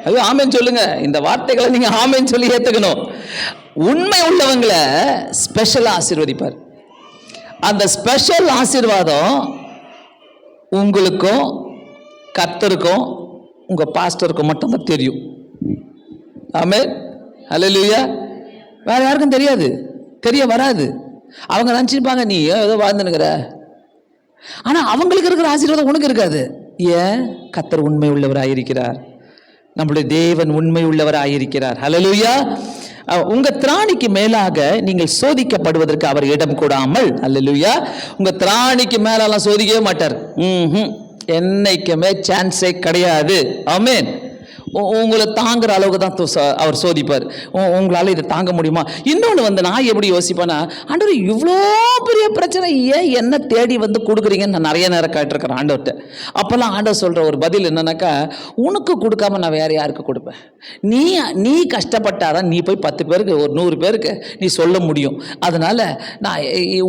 ஐயோ ஆமென் சொல்லுங்க. இந்த வார்த்தைகளை நீங்க ஆமென் சொல்லி ஏத்துக்கணும். உண்மை உள்ளவங்களை ஸ்பெஷலா ஆசீர்வதிப்பார். அந்த ஸ்பெஷல் ஆசீர்வாதம் உங்களுக்கும் கர்த்தருக்கும் உங்க பாஸ்டருக்கும் மட்டும்தான் தெரியும். ஆமென். அல்லேலூயா. வேற யாருக்கும் தெரியாது, தெரிய வராது. அவங்க நினைச்சிருப்பாங்க நீ ஏதோ வாழ்ந்துனுக்கிற, ஆனா அவங்களுக்கு இருக்கிற ஆசீர்வாதம் உனக்கு இருக்காது. ஏன்? கர்த்தர் உண்மை உள்ளவராயிருக்கிறார். நம்முடைய தேவன் உண்மை உள்ளவராயிருக்கிறார். ஹல்லேலூயா. உங்க திராணிக்கு மேலாக நீங்கள் சோதிக்கப்படுவதற்கு அவர் இடம் கொடாமல், அல்லேலூயா, உங்க திராணிக்கு மேலெல்லாம் சோதிக்கவே மாட்டார். என்னைக்குமே சான்ஸே கிடையாது. ஆமென். உங்களை தாங்குற அளவுக்கு தான் அவர் சோதிப்பார். உங்களால் இதை தாங்க முடியுமா? இன்னொன்று வந்து நான் எப்படி யோசிப்பேன்னா, ஆண்டவர் இவ்வளோ பெரிய பிரச்சனை ஏன் என்ன தேடி வந்து கொடுக்குறீங்கன்னு நான் நிறைய நேரம் கேட்டிருக்கிறேன் ஆண்டவர்கிட்ட. அப்போல்லாம் ஆண்டவர் சொல்கிற ஒரு பதில் என்னன்னாக்கா, உனக்கு கொடுக்காம நான் வேறு யாருக்கு கொடுப்பேன்? நீ கஷ்டப்பட்டாதான் நீ போய் 10 பேருக்கு ஒரு 100 பேருக்கு நீ சொல்ல முடியும். அதனால் நான்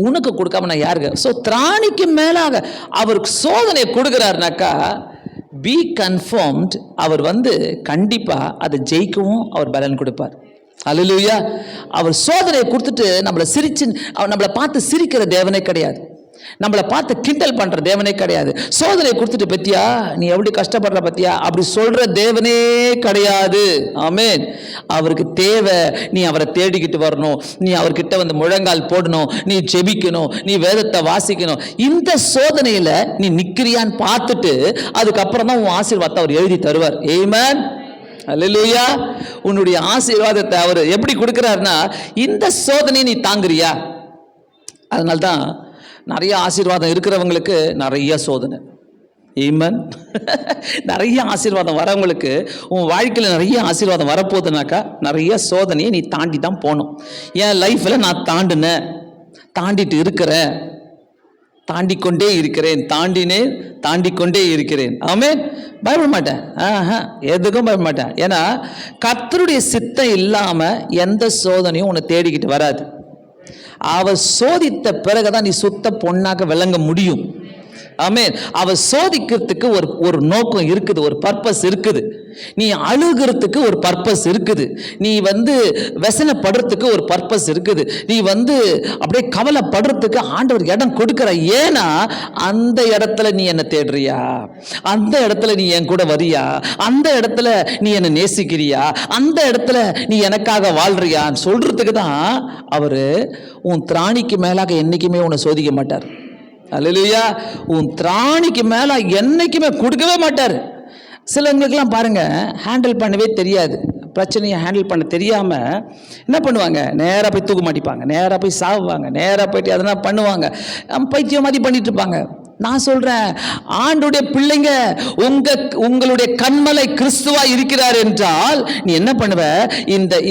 உனக்கு கொடுக்காம நான் யாருக்கு? ஸோ திராணிக்கு மேலாக அவருக்கு சோதனை கொடுக்குறாருனாக்கா, பி கன்ஃபார்ம்ட், அவர் வந்து கண்டிப்பா அதை ஜெயிக்கவும் அவர் பலன் கொடுப்பார். அல்லேலூயா. அவர் சோதனையை கொடுத்துட்டு நம்மளை பார்த்து சிரிக்கிற தேவனே கிடையாது, நம்மளை பார்த்து கிண்டல் பண்ற தேவனே கிடையாது. சோதனை கொடுத்துட்டு பத்தியா நீ எப்படி கஷ்டப்படுற பத்தியா அப்படி சொல்ற தேவனே கிடையாது. ஆமென். அவருக்கு தேவை நீ அவரை தேடிக்கிட்டு வரணும், நீ அவர்கிட்ட வந்து முழங்கால் போடணும், நீ ஜெபிக்கணும், நீ வேதத்தை வாசிக்கணும். இந்த சோதனையில நீ நிக்கிறியான்னு பார்த்துட்டு அதுக்கப்புறம் தான் உன் ஆசீர்வாதத்தை அவர் எழுதி தருவார். ஆமென். அல்லேலூயா. உன்னுடைய ஆசீர்வாதத்தை அவர் எப்படி கொடுக்கிறார்னா, இந்த சோதனையை நீ தாங்குறியா? அதனால்தான் நிறைய ஆசீர்வாதம் இருக்கிறவங்களுக்கு நிறைய சோதனை. ஈமன். நிறைய ஆசீர்வாதம் வரவங்களுக்கு உன் வாழ்க்கையில் நிறைய ஆசீர்வாதம் வரப்போகுதுனாக்கா நிறைய சோதனையை நீ தாண்டி தான் போகணும். என் லைஃப்பில் நான் தாண்டிட்டு இருக்கிறேன், தாண்டிக்கொண்டே இருக்கிறேன், தாண்டிக்கொண்டே இருக்கிறேன். ஆமென். பயப்பட மாட்டேன், எதுக்கும் பயப்பட மாட்டேன். ஏன்னா கர்த்தருடைய சித்தம் இல்லாமல் எந்த சோதனையும் உன்னை தேடிக்கிட்டு வராது. அவர் சோதித்த பிறகுதான் நீ சுத்த பொண்ணாக விளங்க முடியும். ஆமென். அவர் சோதிக்கிறதுக்கு ஒரு நோக்கம் இருக்குது, ஒரு பர்பஸ் இருக்குது. நீ அழுகிறதுக்கு ஒரு பர்பஸ் இருக்குது, நீ வந்து व्यसனப்படுறதுக்கு ஒரு பர்பஸ் இருக்குது, நீ வந்து அப்படியே கவலைப்படுறதுக்கு ஆண்டவர் இடம் கொடுக்கிற. ஏன்னா அந்த இடத்துல நீ என்ன தேடுறியா, அந்த இடத்துல நீ என் கூட வரியா, அந்த இடத்துல நீ என்ன நேசிக்கிறியா, அந்த இடத்துல நீ எனக்காக வாழ்றியான்னு சொல்றதுக்கு தான் அவரு உன் திராணிக்கு மேலாக என்னைக்குமே உன்னை சோதிக்க மாட்டார். அல்லேலூயா. உன் திராணிக்கு மேல என்னைக்குமே கொடுக்கவே மாட்டார். சிலவங்களுக்கெல்லாம் பாருங்க, ஹேண்டில் பண்ணவே தெரியாது, பிரச்சனையை ஹேண்டில் பண்ண தெரியாம என்ன பண்ணுவாங்க, நேராக போய் தூக்க மாட்டிப்பாங்க, நேராக போய் சாவுவாங்க, நேராக போயிட்டு அதெல்லாம் பண்ணுவாங்க, பைத்தியம் மாதிரி பண்ணிட்டு இருப்பாங்க. நான் சொல்றேன், ஆண்டுடைய பிள்ளைங்க உங்களுடைய கண்மலை கிறிஸ்துவா இருக்கிறார் என்றால் நீ என்ன பண்ணுவ?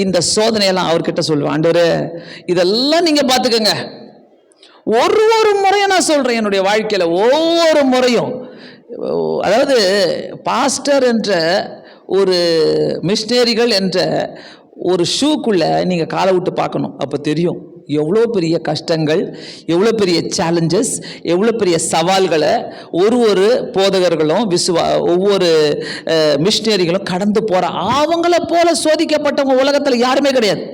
இந்த சோதனையெல்லாம் அவர்கிட்ட சொல்லுவேன், ஆண்டவரே இதெல்லாம் நீங்க பாத்துக்கங்க. ஒரு முறையும் நான் சொல்றேன், என்னுடைய வாழ்க்கையில ஒவ்வொரு முறையும், அதாவது பாஸ்டர் என்ற ஒரு மிஷினரிகள் என்ற ஒரு ஷூக்குள்ள நீங்க காலை விட்டு பார்க்கணும். அப்ப தெரியும் எவ்வளோ பெரிய கஷ்டங்கள், எவ்வளோ பெரிய சேலஞ்சஸ், எவ்வளோ பெரிய சவால்களை ஒரு போதகர்களும் ஒவ்வொரு மிஷினரிகளும் கடந்து போற. அவங்கள போல சோதிக்கப்பட்டவங்க உலகத்தில் யாருமே கிடையாது,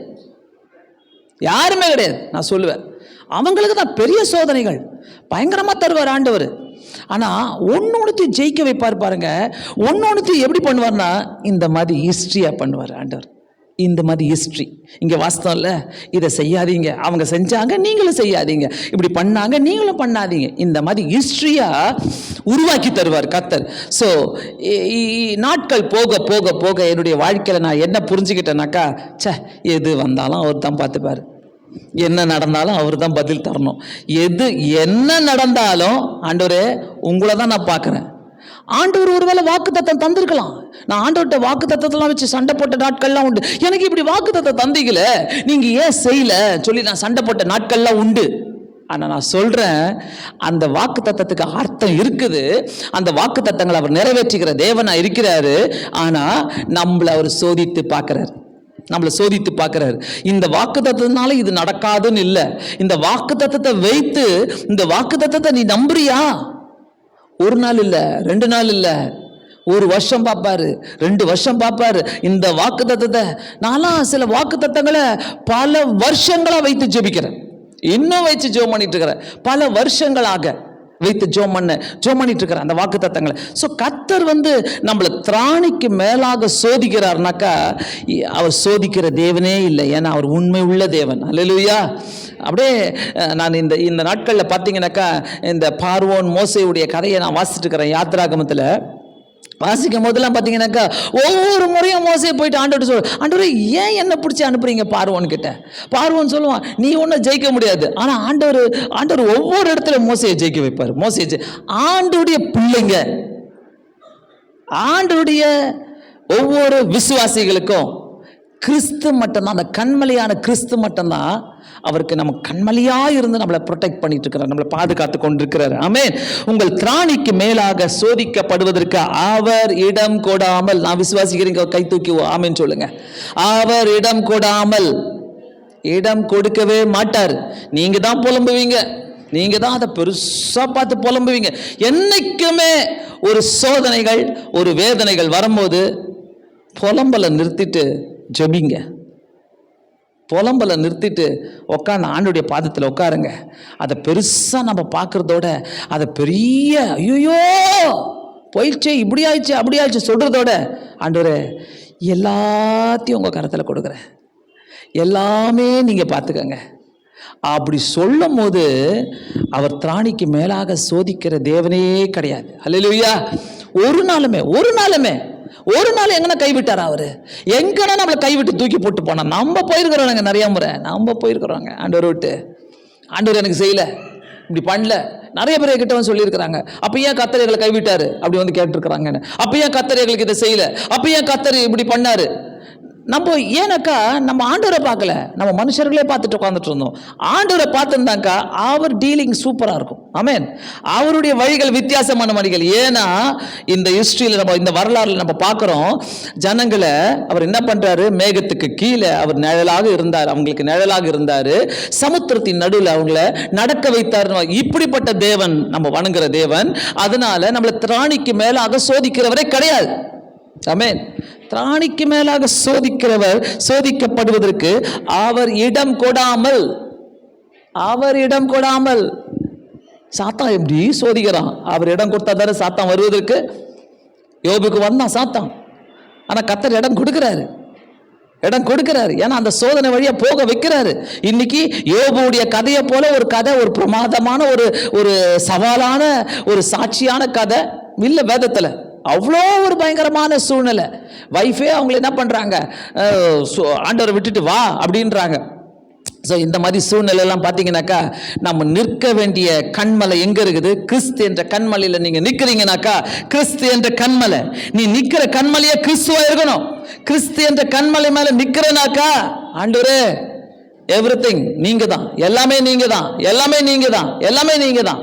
யாருமே கிடையாது. நான் சொல்லுவேன், அவங்களுக்கு தான் பெரிய சோதனைகள் பயங்கரமா தருவார் ஆண்டவர். ஆனா ஒன்னொன்னு ஜெயிக்க வைப்பார் பாருங்க. ஒன்னொன்னு எப்படி பண்ணுவார்னா, இந்த மாதிரி ஹிஸ்டரியா பண்ணுவார் ஆண்டவர். இந்த மாதிரி ஹிஸ்ட்ரி இங்கே வாஸ்தவம் இல்லை, இதை செய்யாதீங்க, அவங்க செஞ்சாங்க நீங்களும் செய்யாதீங்க, இப்படி பண்ணாங்க நீங்களும் பண்ணாதீங்க, இந்த மாதிரி ஹிஸ்ட்ரியாக உருவாக்கி தருவார் கர்த்தர். ஸோ நாட்கள் போக போக போக என்னுடைய வாழ்க்கையில் நான் என்ன புரிஞ்சுக்கிட்டேனாக்கா, எது வந்தாலும் அவர் தான் பார்த்துப்பார், என்ன நடந்தாலும் அவர் தான் பதில் தரணும். என்ன நடந்தாலும் ஆண்டவரே உங்களை தான் நான் பார்க்குறேன். ஆண்டவர் ஒருவேளை வாக்கு தத்தம் தந்திருக்கலாம். நான் ஆண்டவர்கிட்ட வாக்கு தத்தத்தெல்லாம் வச்சு சண்டை போட்ட நாட்கள்லாம் உண்டு. எனக்கு இப்படி வாக்கு தத்தம் தந்தீங்கள, நீங்க ஏன் செய்யல சொல்லி நான் சண்டை போட்ட நாட்கள்லாம் உண்டு. ஆனால் நான் சொல்றேன், அந்த வாக்கு தத்தத்துக்கு அர்த்தம் இருக்குது. அந்த வாக்கு தத்தங்களை அவர் நிறைவேற்றுகிற தேவனா இருக்கிறாரு. ஆனா நம்மளை அவர் சோதித்து பார்க்கிறார், நம்மளை சோதித்து பார்க்கிறாரு. இந்த வாக்கு தத்தத்தினால இது நடக்காதுன்னு இல்லை. இந்த வாக்கு தத்தத்தை வைத்து, இந்த வாக்கு தத்தத்தை நீ நம்புறியா? ஒரு நாள் இல்லை, 2 நாள் இல்லை, 1 வருஷம் பார்ப்பாரு, 2 வருஷம் பார்ப்பாரு. இந்த வாக்கு தத்தத்தை நான்லாம் சில வாக்கு தத்தங்களை பல வருஷங்களா வைத்து ஜெபிக்கிறேன், இன்னும் வச்சு ஜெபம் பண்ணிட்டு இருக்கிறேன். பல வருஷங்களாக வைத்து ஜெபம் பண்ணிட்டு இருக்கிறேன் அந்த வாக்கு தத்தங்களை. ஸோ கர்த்தர் நம்மளை திராணிக்கு மேலாக சோதிக்கிறார்னாக்கா, அவர் சோதிக்கிற தேவனே இல்லை. ஏன்னா அவர் உண்மை உள்ள தேவன். அல்லேலூயா. அப்படியே நான் இந்த நாட்களில் பார்த்தீங்கன்னாக்கா, இந்த பார்வோன் மோசேயுடைய கதையை நான் வாசிச்சுட்டு இருக்கிறேன். யாத்ராகமத்தில் வாசிக்கும் போதெல்லாம் பார்த்தீங்கன்னாக்கா, ஒவ்வொரு முறையும் மோசே போயிட்டு ஆண்டவர் சொல்லுவார், ஆண்டவர் ஏன் என்ன பிடிச்சி அனுப்புறீங்க பார்வோன் கிட்ட? பார்வோன் சொல்லுவான், நீ ஒன்றும் ஜெயிக்க முடியாது. ஆனால் ஆண்டவர் ஒவ்வொரு இடத்துல மோசையை ஜெயிக்க வைப்பார். ஆண்டவருடைய பிள்ளைங்க, ஆண்டவருடைய ஒவ்வொரு விசுவாசிகளுக்கும் கிறிஸ்து மட்டும்தான், அந்த கண்மலையான கிறிஸ்து மட்டும்தான் அவருக்கு நம்ம கண்மலையா இருந்து நம்மளை ப்ரொடெக்ட் பண்ணிட்டு இருக்கிறார், நம்மளை பாதுகாத்து கொண்டிருக்கிறார். ஆமென். உங்கள் திராணிக்கு மேலாக சோதிக்கப்படுவதற்கு அவர் இடம் கொடாமல், நான் விசுவாசிக்கிறீங்க கை தூக்கி ஆமென் சொல்லுங்க. அவர் இடம் கொடாமல், இடம் கொடுக்கவே மாட்டார். நீங்க தான் புலம்புவீங்க, நீங்க தான் அதை பெருசா பார்த்து புலம்புவீங்க. என்னைக்குமே ஒரு சோதனைகள், ஒரு வேதனைகள் வரும்போது புலம்பலை நிறுத்திட்டு ஜெபிங்க. புலம்பலை நிறுத்திட்டு உட்காந்து ஆண்டோடைய பாதத்தில் உட்காருங்க. அதை பெருசாக நம்ம பார்க்குறதோட, அதை பெரிய ஐயோ போயிடுச்சு, இப்படி ஆயிடுச்சு அப்படி ஆயிடுச்சு சொல்கிறதோட, ஆண்டவரே எல்லாத்தையும் உங்கள் கரத்தில் கொடுக்குறேன், எல்லாமே நீங்கள் பார்த்துக்கங்க அப்படி சொல்லும் போது அவர் திராணிக்கு மேலாக சோதிக்கிற தேவனே கிடையாது. அல்லேலூயா. ஒரு நாள் எங்கன்னா கைவிட்டாரா? அவரு எங்கன்னா நம்மளை கைவிட்டு தூக்கி போட்டு போனா? நம்ம போயிருக்கிறோங்க, நிறைய முறை நம்ம போயிருக்கிறோங்க ஆண்டவர் விட்டு. ஆண்டவர் எனக்கு செய்யல, இப்படி பண்ணல, நிறைய பேர் கிட்ட சொல்லியிருக்கிறாங்க. அப்ப ஏன் கர்த்தர் எங்களை கைவிட்டாரு அப்படி கேட்டிருக்கிறாங்க. அப்ப ஏன் கர்த்தர் எங்களுக்கு இதை செய்யல, அப்ப ஏன் கர்த்தர் இப்படி பண்ணாரு? நம்ம ஏன்னாக்கா நம்ம ஆண்டவரை பார்க்கல, நம்ம மனுஷர்களே பார்த்துட்டு உட்காந்துட்டு இருந்தோம். ஆண்டவரை பார்த்துருந்தாக்கா அவர் டீலிங் சூப்பராக இருக்கும். ஆமென். அவருடைய வழிகள் வித்தியாசமான வழிகள். ஏன்னா இந்த ஹிஸ்டரியில் நம்ம, இந்த வரலாறுல நம்ம பார்க்குறோம், ஜனங்களை அவர் என்ன பண்றாரு, மேகத்துக்கு கீழே அவர் நிழலாக இருந்தார், அவங்களுக்கு நிழலாக இருந்தார், சமுத்திரத்தின் நடுவில் அவங்கள நடக்க வைத்தார். இப்படிப்பட்ட தேவன் நம்ம வணங்குற தேவன். அதனால நம்மளை திராணிக்கு மேலாக சோதிக்கிறவரே கிடையாது. ஆமென். திராணிக்கு மேலாக சோதிக்கிறவர், சோதிக்கப்படுவதற்கு அவர் இடம் கொடாமல், சாத்தான் எப்படி சோதிக்கிறான்? அவர் இடம் கொடுத்தா தானே சாத்தான் வருவதற்கு. யோபுக்கு வந்தான் சாத்தான், ஆனா கர்த்தர் இடம் கொடுக்கிறாரு, ஏன்னா அந்த சோதனை வழியா போக வைக்கிறாரு. இன்னைக்கு யோபுடைய கதையை போல ஒரு கதை, ஒரு பிரமாதமான ஒரு சவாலான ஒரு சாட்சியான கதை இல்ல வேதத்துல. அவ்வளோ ஒரு பயங்கரமான சூழ்நிலை. வைஃபே அவங்களை என்ன பண்றாங்க, ஆண்டவரை விட்டுட்டு வா அப்படின்றாங்க. ஸோ இந்த மாதிரி சூழ்நிலையெல்லாம் பார்த்தீங்கன்னாக்கா நம்ம நிற்க வேண்டிய கண்மலை எங்கே இருக்குது? கிறிஸ்து என்ற கண்மலையில் நீங்கள் நிற்கிறீங்கனாக்கா, கிறிஸ்து என்ற கண்மலை, நீ நிற்கிற கண்மலையே கிறிஸ்துவா இருக்கணும். கிறிஸ்து என்ற கண்மலை மேலே நிற்கிறனாக்கா, ஆண்டவரே எவ்ரிதிங் நீங்க தான், எல்லாமே நீங்க தான், எல்லாமே நீங்க தான், எல்லாமே நீங்க தான்.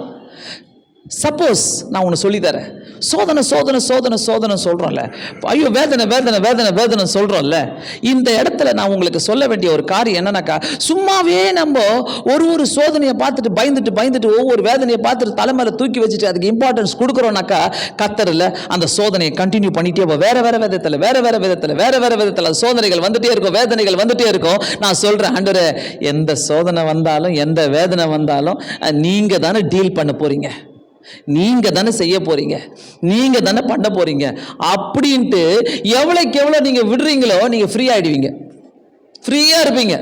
சப்போஸ் நான் உன்னை சொல்லித்தரேன், சோதனை சோதனை சோதனை சோதனை சொல்கிறோம்ல, ஐயோ வேதனை வேதனை வேதனை வேதனை சொல்கிறோம்ல, இந்த இடத்துல நான் உங்களுக்கு சொல்ல வேண்டிய ஒரு காரியம் என்னன்னாக்கா, சும்மாவே நம்ம ஒரு சோதனையை பார்த்துட்டு பயந்துட்டு பயந்துட்டு ஒவ்வொரு வேதனையை பார்த்துட்டு தலைமையில தூக்கி வச்சுட்டு அதுக்கு இம்பார்ட்டன்ஸ் கொடுக்குறோம்னாக்கா, கர்த்தர்ல அந்த சோதனையை கண்டினியூ பண்ணிட்டே வேற வேற விதத்தில் வேற வேற விதத்தில் வேற வேற விதத்தில் சோதனைகள் வந்துட்டே இருக்கும், வேதனைகள் வந்துட்டே இருக்கும். நான் சொல்கிறேன், ஆண்டவரே எந்த சோதனை வந்தாலும் எந்த வேதனை வந்தாலும் நீங்க தானே டீல் பண்ண போறீங்க, நீங்க தானே செய்ய போறீங்க, நீங்க தானே பண்ண போறீங்க அப்படின்ட்டு எவ்வளவுக்கு எவ்வளவு நீங்க விடுறீங்களோ நீங்க ஃப்ரீ ஆயிடுவீங்க, ஃப்ரீயா இருப்பீங்க.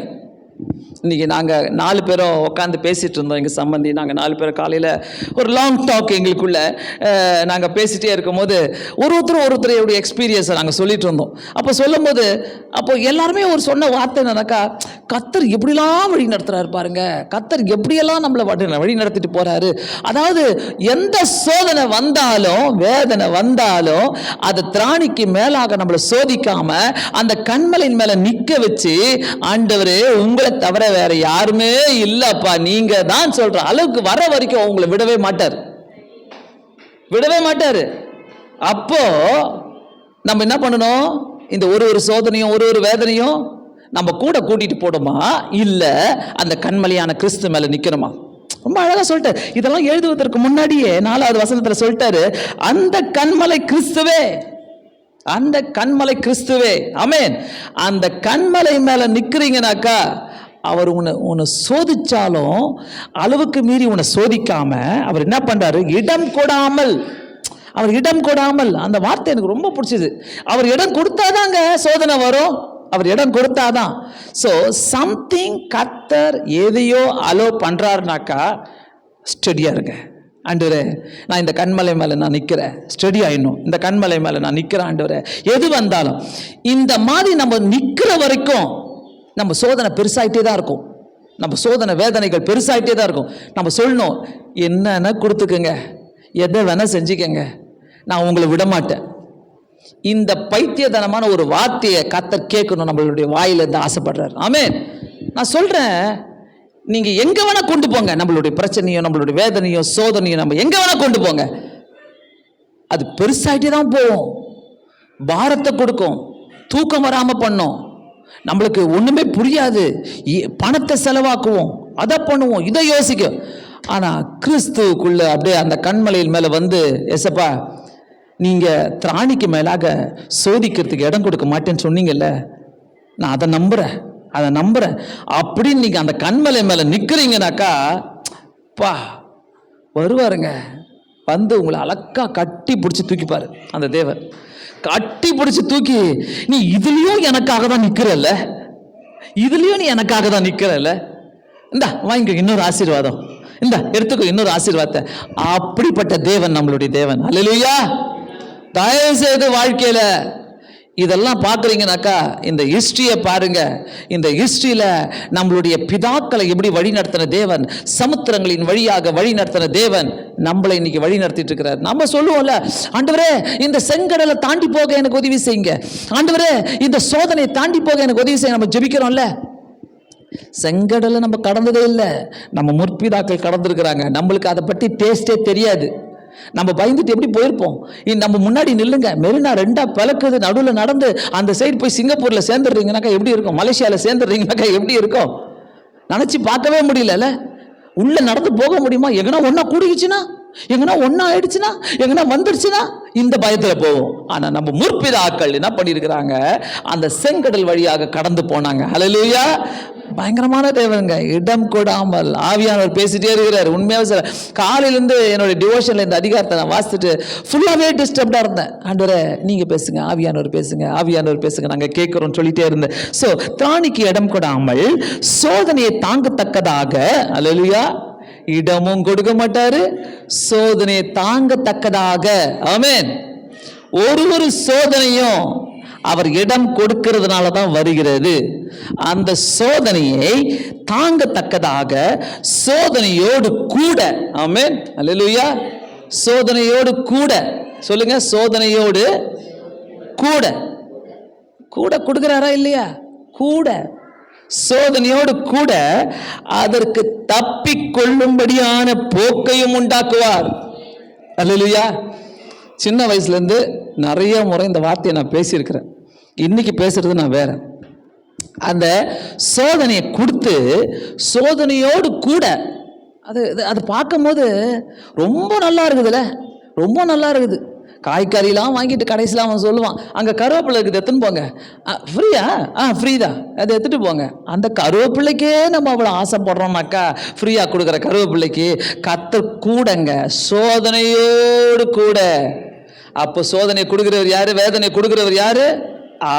இன்னைக்கு நாங்கள் 4 பேரும் உட்காந்து பேசிகிட்டு இருந்தோம். எங்கள் சம்பந்தி நாங்கள் 4 பேரும் காலையில் ஒரு லாங் டாக் எங்களுக்குள்ள நாங்கள் பேசிகிட்டே இருக்கும்போது ஒருத்தரையுடைய எக்ஸ்பீரியன்ஸை நாங்கள் சொல்லிட்டு இருந்தோம். அப்போ சொல்லும் போது அப்போ எல்லாருமே ஒரு சொன்ன வார்த்தை என்னன்னாக்கா, கர்த்தர் எப்படிலாம் வழி நடத்துகிறாரு பாருங்க, கர்த்தர் எப்படியெல்லாம் நம்மளை வழி நடத்திட்டு போகிறாரு. அதாவது எந்த சோதனை வந்தாலும் வேதனை வந்தாலும் அதை திராணிக்கு மேலாக நம்மளை சோதிக்காம அந்த கண்மலையின் மேலே நிற்க வச்சு, ஆண்டவரே உங்களை தவிர வேற யாருமே இல்லப்பா, நீங்க தான் சொல்ற அளவுக்கு வர வரைக்கும் உங்களை விடவே மாட்டார், விடவே மாட்டாரு. அப்போ நம்ம என்ன பண்ணணும்? இந்த ஒரு சோதனையும் ஒரு வேதனையும் நம்ம கூட கூட்டிட்டு போடுமா, இல்ல அந்த கண்மலையான கிறிஸ்து மேல நிக்கணுமா? ரொம்ப அழகா சொல்லிட்டாரு. இதெல்லாம் எழுதுவதற்கு முன்னாடியே 4வது வசனத்துல சொல்லிட்டாரு, அந்த கண்மலை கிறிஸ்துவே, அந்த கண்மலை கிறிஸ்துவே. ஆமென். அந்த கண்மலை மேல நிக்கிறீங்கனாக்கா, அவர் உன்னை சோதிச்சாலும் அளவுக்கு மீறி உன்னை சோதிக்காம அவர் என்ன பண்றாரு? இடம் கொடாமல், அவர் இடம் கொடாமல். அந்த வார்த்தை எனக்கு ரொம்ப பிடிச்சது. அவர் இடம் கொடுத்தாதாங்க சோதனை வரும், அவர் இடம் கொடுத்தாதான். ஸோ சம்திங் கர்த்தர் எதையோ அலோ பண்றாருனாக்கா ஸ்டெடியா இருங்க. ஆண்டவரே நான் இந்த கண்மலை மேலே நான் நிற்கிறேன், ஸ்டெடி ஆயிடணும், இந்த கண்மலை மேலே நான் நிற்கிறேன் ஆண்டவரே. எது வந்தாலும் இந்த மாதிரி நம்ம நிற்கிற வரைக்கும் நம்ம சோதனை பெருசாயிட்டே தான் இருக்கும், நம்ம சோதனை வேதனைகள் பெருசாயிட்டே தான் இருக்கும். நம்ம சொல்லணும், என்னன்னா கொடுத்துக்கங்க, எதை வேணா செஞ்சுக்கங்க, நான் உங்களை விட மாட்டேன். இந்த பைத்தியதனமான ஒரு வார்த்தையை கர்த்தர் கேட்கணும், நம்மளுடைய வாயிலிருந்து ஆசைப்படுறாரு. ஆமென். நான் சொல்றேன், நீங்க எங்க வேணா கொண்டு போங்க, நம்மளுடைய பிரச்சனையோ நம்மளுடைய வேதனையோ சோதனையோ நம்ம எங்க வேணா கொண்டு போங்க, அது பெருசாயிட்டே தான் போகும், பாரத்தை கொடுக்கும், தூக்கம் வராம பண்ணும், நம்மளுக்கு ஒண்ணுமே புரியாது, பணத்தை செலவாக்குவோம், அதை பண்ணுவோம், இதை யோசிக்கும். ஆனா கிறிஸ்துவுக்குள்ள அப்படியே அந்த கண்மலையில் மேல வந்து, எசப்பா நீங்க திராணிக்கு மேலாக சோதிக்கிறதுக்கு இடம் கொடுக்க மாட்டேன்னு சொன்னீங்கல்ல, நான் அதை நம்புறேன் அப்படின்னு நீங்க அந்த கண்மலை மேல நிக்கிறீங்கனாக்கா, பா வருவாருங்க, வந்து உங்களை அழகா கட்டி பிடிச்சி தூக்கிப்பாரு. அந்த தேவன் கட்டி பிடிச்சி தூக்கி, நீ இதுலயும் எனக்காக தான் நிக்கிறல்ல, இதுலயும் நீ எனக்காக தான் நிக்கிறல்ல, இந்தா வாங்கிக்கோ இன்னொரு ஆசீர்வாதம், இந்தா எடுத்துக்கோ இன்னொரு ஆசீர்வாதத்தை. அப்படிப்பட்ட தேவன் நம்மளுடைய தேவன். அல்லேலூயா. தயவு செய்து வாழ்க்கையில இதெல்லாம் பார்க்குறீங்கனாக்கா இந்த ஹிஸ்ட்ரியை பாருங்க. இந்த ஹிஸ்ட்ரியில் நம்மளுடைய பிதாக்களை எப்படி வழி நடத்தின தேவன், சமுத்திரங்களின் வழியாக வழி நடத்தின தேவன் நம்மளை இன்னைக்கு வழி நடத்திட்டு இருக்கிறார். நம்ம சொல்லுவோம்ல, ஆண்டவரே இந்த செங்கடலை தாண்டி போக எனக்கு உதவி செய்யுங்க, ஆண்டவரே இந்த சோதனையை தாண்டி போக எனக்கு உதவி செய்ய. நம்ம ஜெபிக்கிறோம்ல, செங்கடலை நம்ம கடந்ததே இல்லை, நம்ம முற்பிதாக்கள் கடந்திருக்கிறாங்க, நம்மளுக்கு அதை பற்றி டேஸ்டே தெரியாது. நம்ம பயந்துட்டு எப்படி போயிருப்போம்? நம்ம முன்னாடி நில்லுங்க, மெரினா 2ஆ பிளக்குது, நடுவில் நடந்து அந்த சைடு போய் சிங்கப்பூர்ல சேர்ந்துடுறீங்கனாக்கா எப்படி இருக்கும், மலேசியால சேர்ந்துடுறீங்கனாக்கா எப்படி இருக்கும்? நினைச்சு பார்க்கவே முடியல. உள்ள நடந்து போக முடியுமா? எங்கன்னா ஒன்னா கூடிச்சுன்னா, எங்கன்னா ஒன்னா ஆயிடுச்சுன்னா, எங்கன்னா வந்துடுச்சுன்னா இந்த பயத்துல போவோம். ஆனா நம்ம முற்பிதாக்கள் என்ன பண்ணிருக்கிறாங்க, அந்த செங்கடல் வழியாக கடந்து போனாங்க. ஹல்லேலூயா. பயங்கரமான தேவனுங்க, இடம் கொடாமல். ஆவியானவர் பேசிட்டே இருக்கிறார். உண்மையாக சார், காலையிலேருந்து என்னுடைய டிவோஷன்ல இந்த அதிகாரத்தை நான் வாசிச்சுட்டு ஃபுல்லாகவே டிஸ்டர்ப்டா இருந்தேன். ஆண்டவரே நீங்க பேசுங்க, ஆவியானவர் பேசுங்க, ஆவியானவர் பேசுங்க, நாங்க கேட்கிறோம் சொல்லிட்டே இருந்தேன். ஸோ திராணிக்கு இடம் கொடாமல் சோதனையை தாங்கத்தக்கதாக, அல்லேலூயா, இடமும் கொடுக்க மாட்டாரு, சோதனையை தாங்கத்தக்கதாக. ஆமென். ஒரு சோதனையும் அவர் இடம் கொடுக்கிறதுனால தான் வருகிறது. அந்த சோதனையை தாங்கத்தக்கதாக சோதனையோடு கூட, ஆமென், அல்லேலூயா, சோதனையோடு கூட, சொல்லுங்க, சோதனையோடு கூட. கூட கொடுக்கிறாரா இல்லையா? கூட, சோதனையோடு கூட அதற்கு தப்பிக்கொள்ளும்படியான போக்கையும் உண்டாக்குவார். அல்லேலூயா. சின்ன வயசுலேருந்து நிறைய முறை இந்த வார்த்தையை நான் பேசியிருக்கிறேன். இன்னைக்கு பேசுறது நான் வேற. அந்த சோதனையை கொடுத்து சோதனையோடு கூட அது பார்க்கும்போது ரொம்ப நல்லா இருக்குதுல்ல, ரொம்ப நல்லா இருக்குது. காய்கறிலாம் வாங்கிட்டு கடைசியில் அவன் சொல்லுவான், அங்கே கருவேப்பிலை இருக்குது, எடுத்துன்னு போங்க. ஃப்ரீயா? ஃப்ரீ தான், அதை எடுத்துகிட்டு போங்க. அந்த கருவேப்பிள்ளைக்கே நம்ம அவ்வளோ ஆசைப்படுறோம்னாக்கா, ஃப்ரீயாக கொடுக்குற கருவேப்பிள்ளைக்கு கர்த்தர் கூடங்க, சோதனையோடு கூட. அப்போ சோதனை கொடுக்குறவர் யாரு? வேதனை கொடுக்குறவர் யாரு?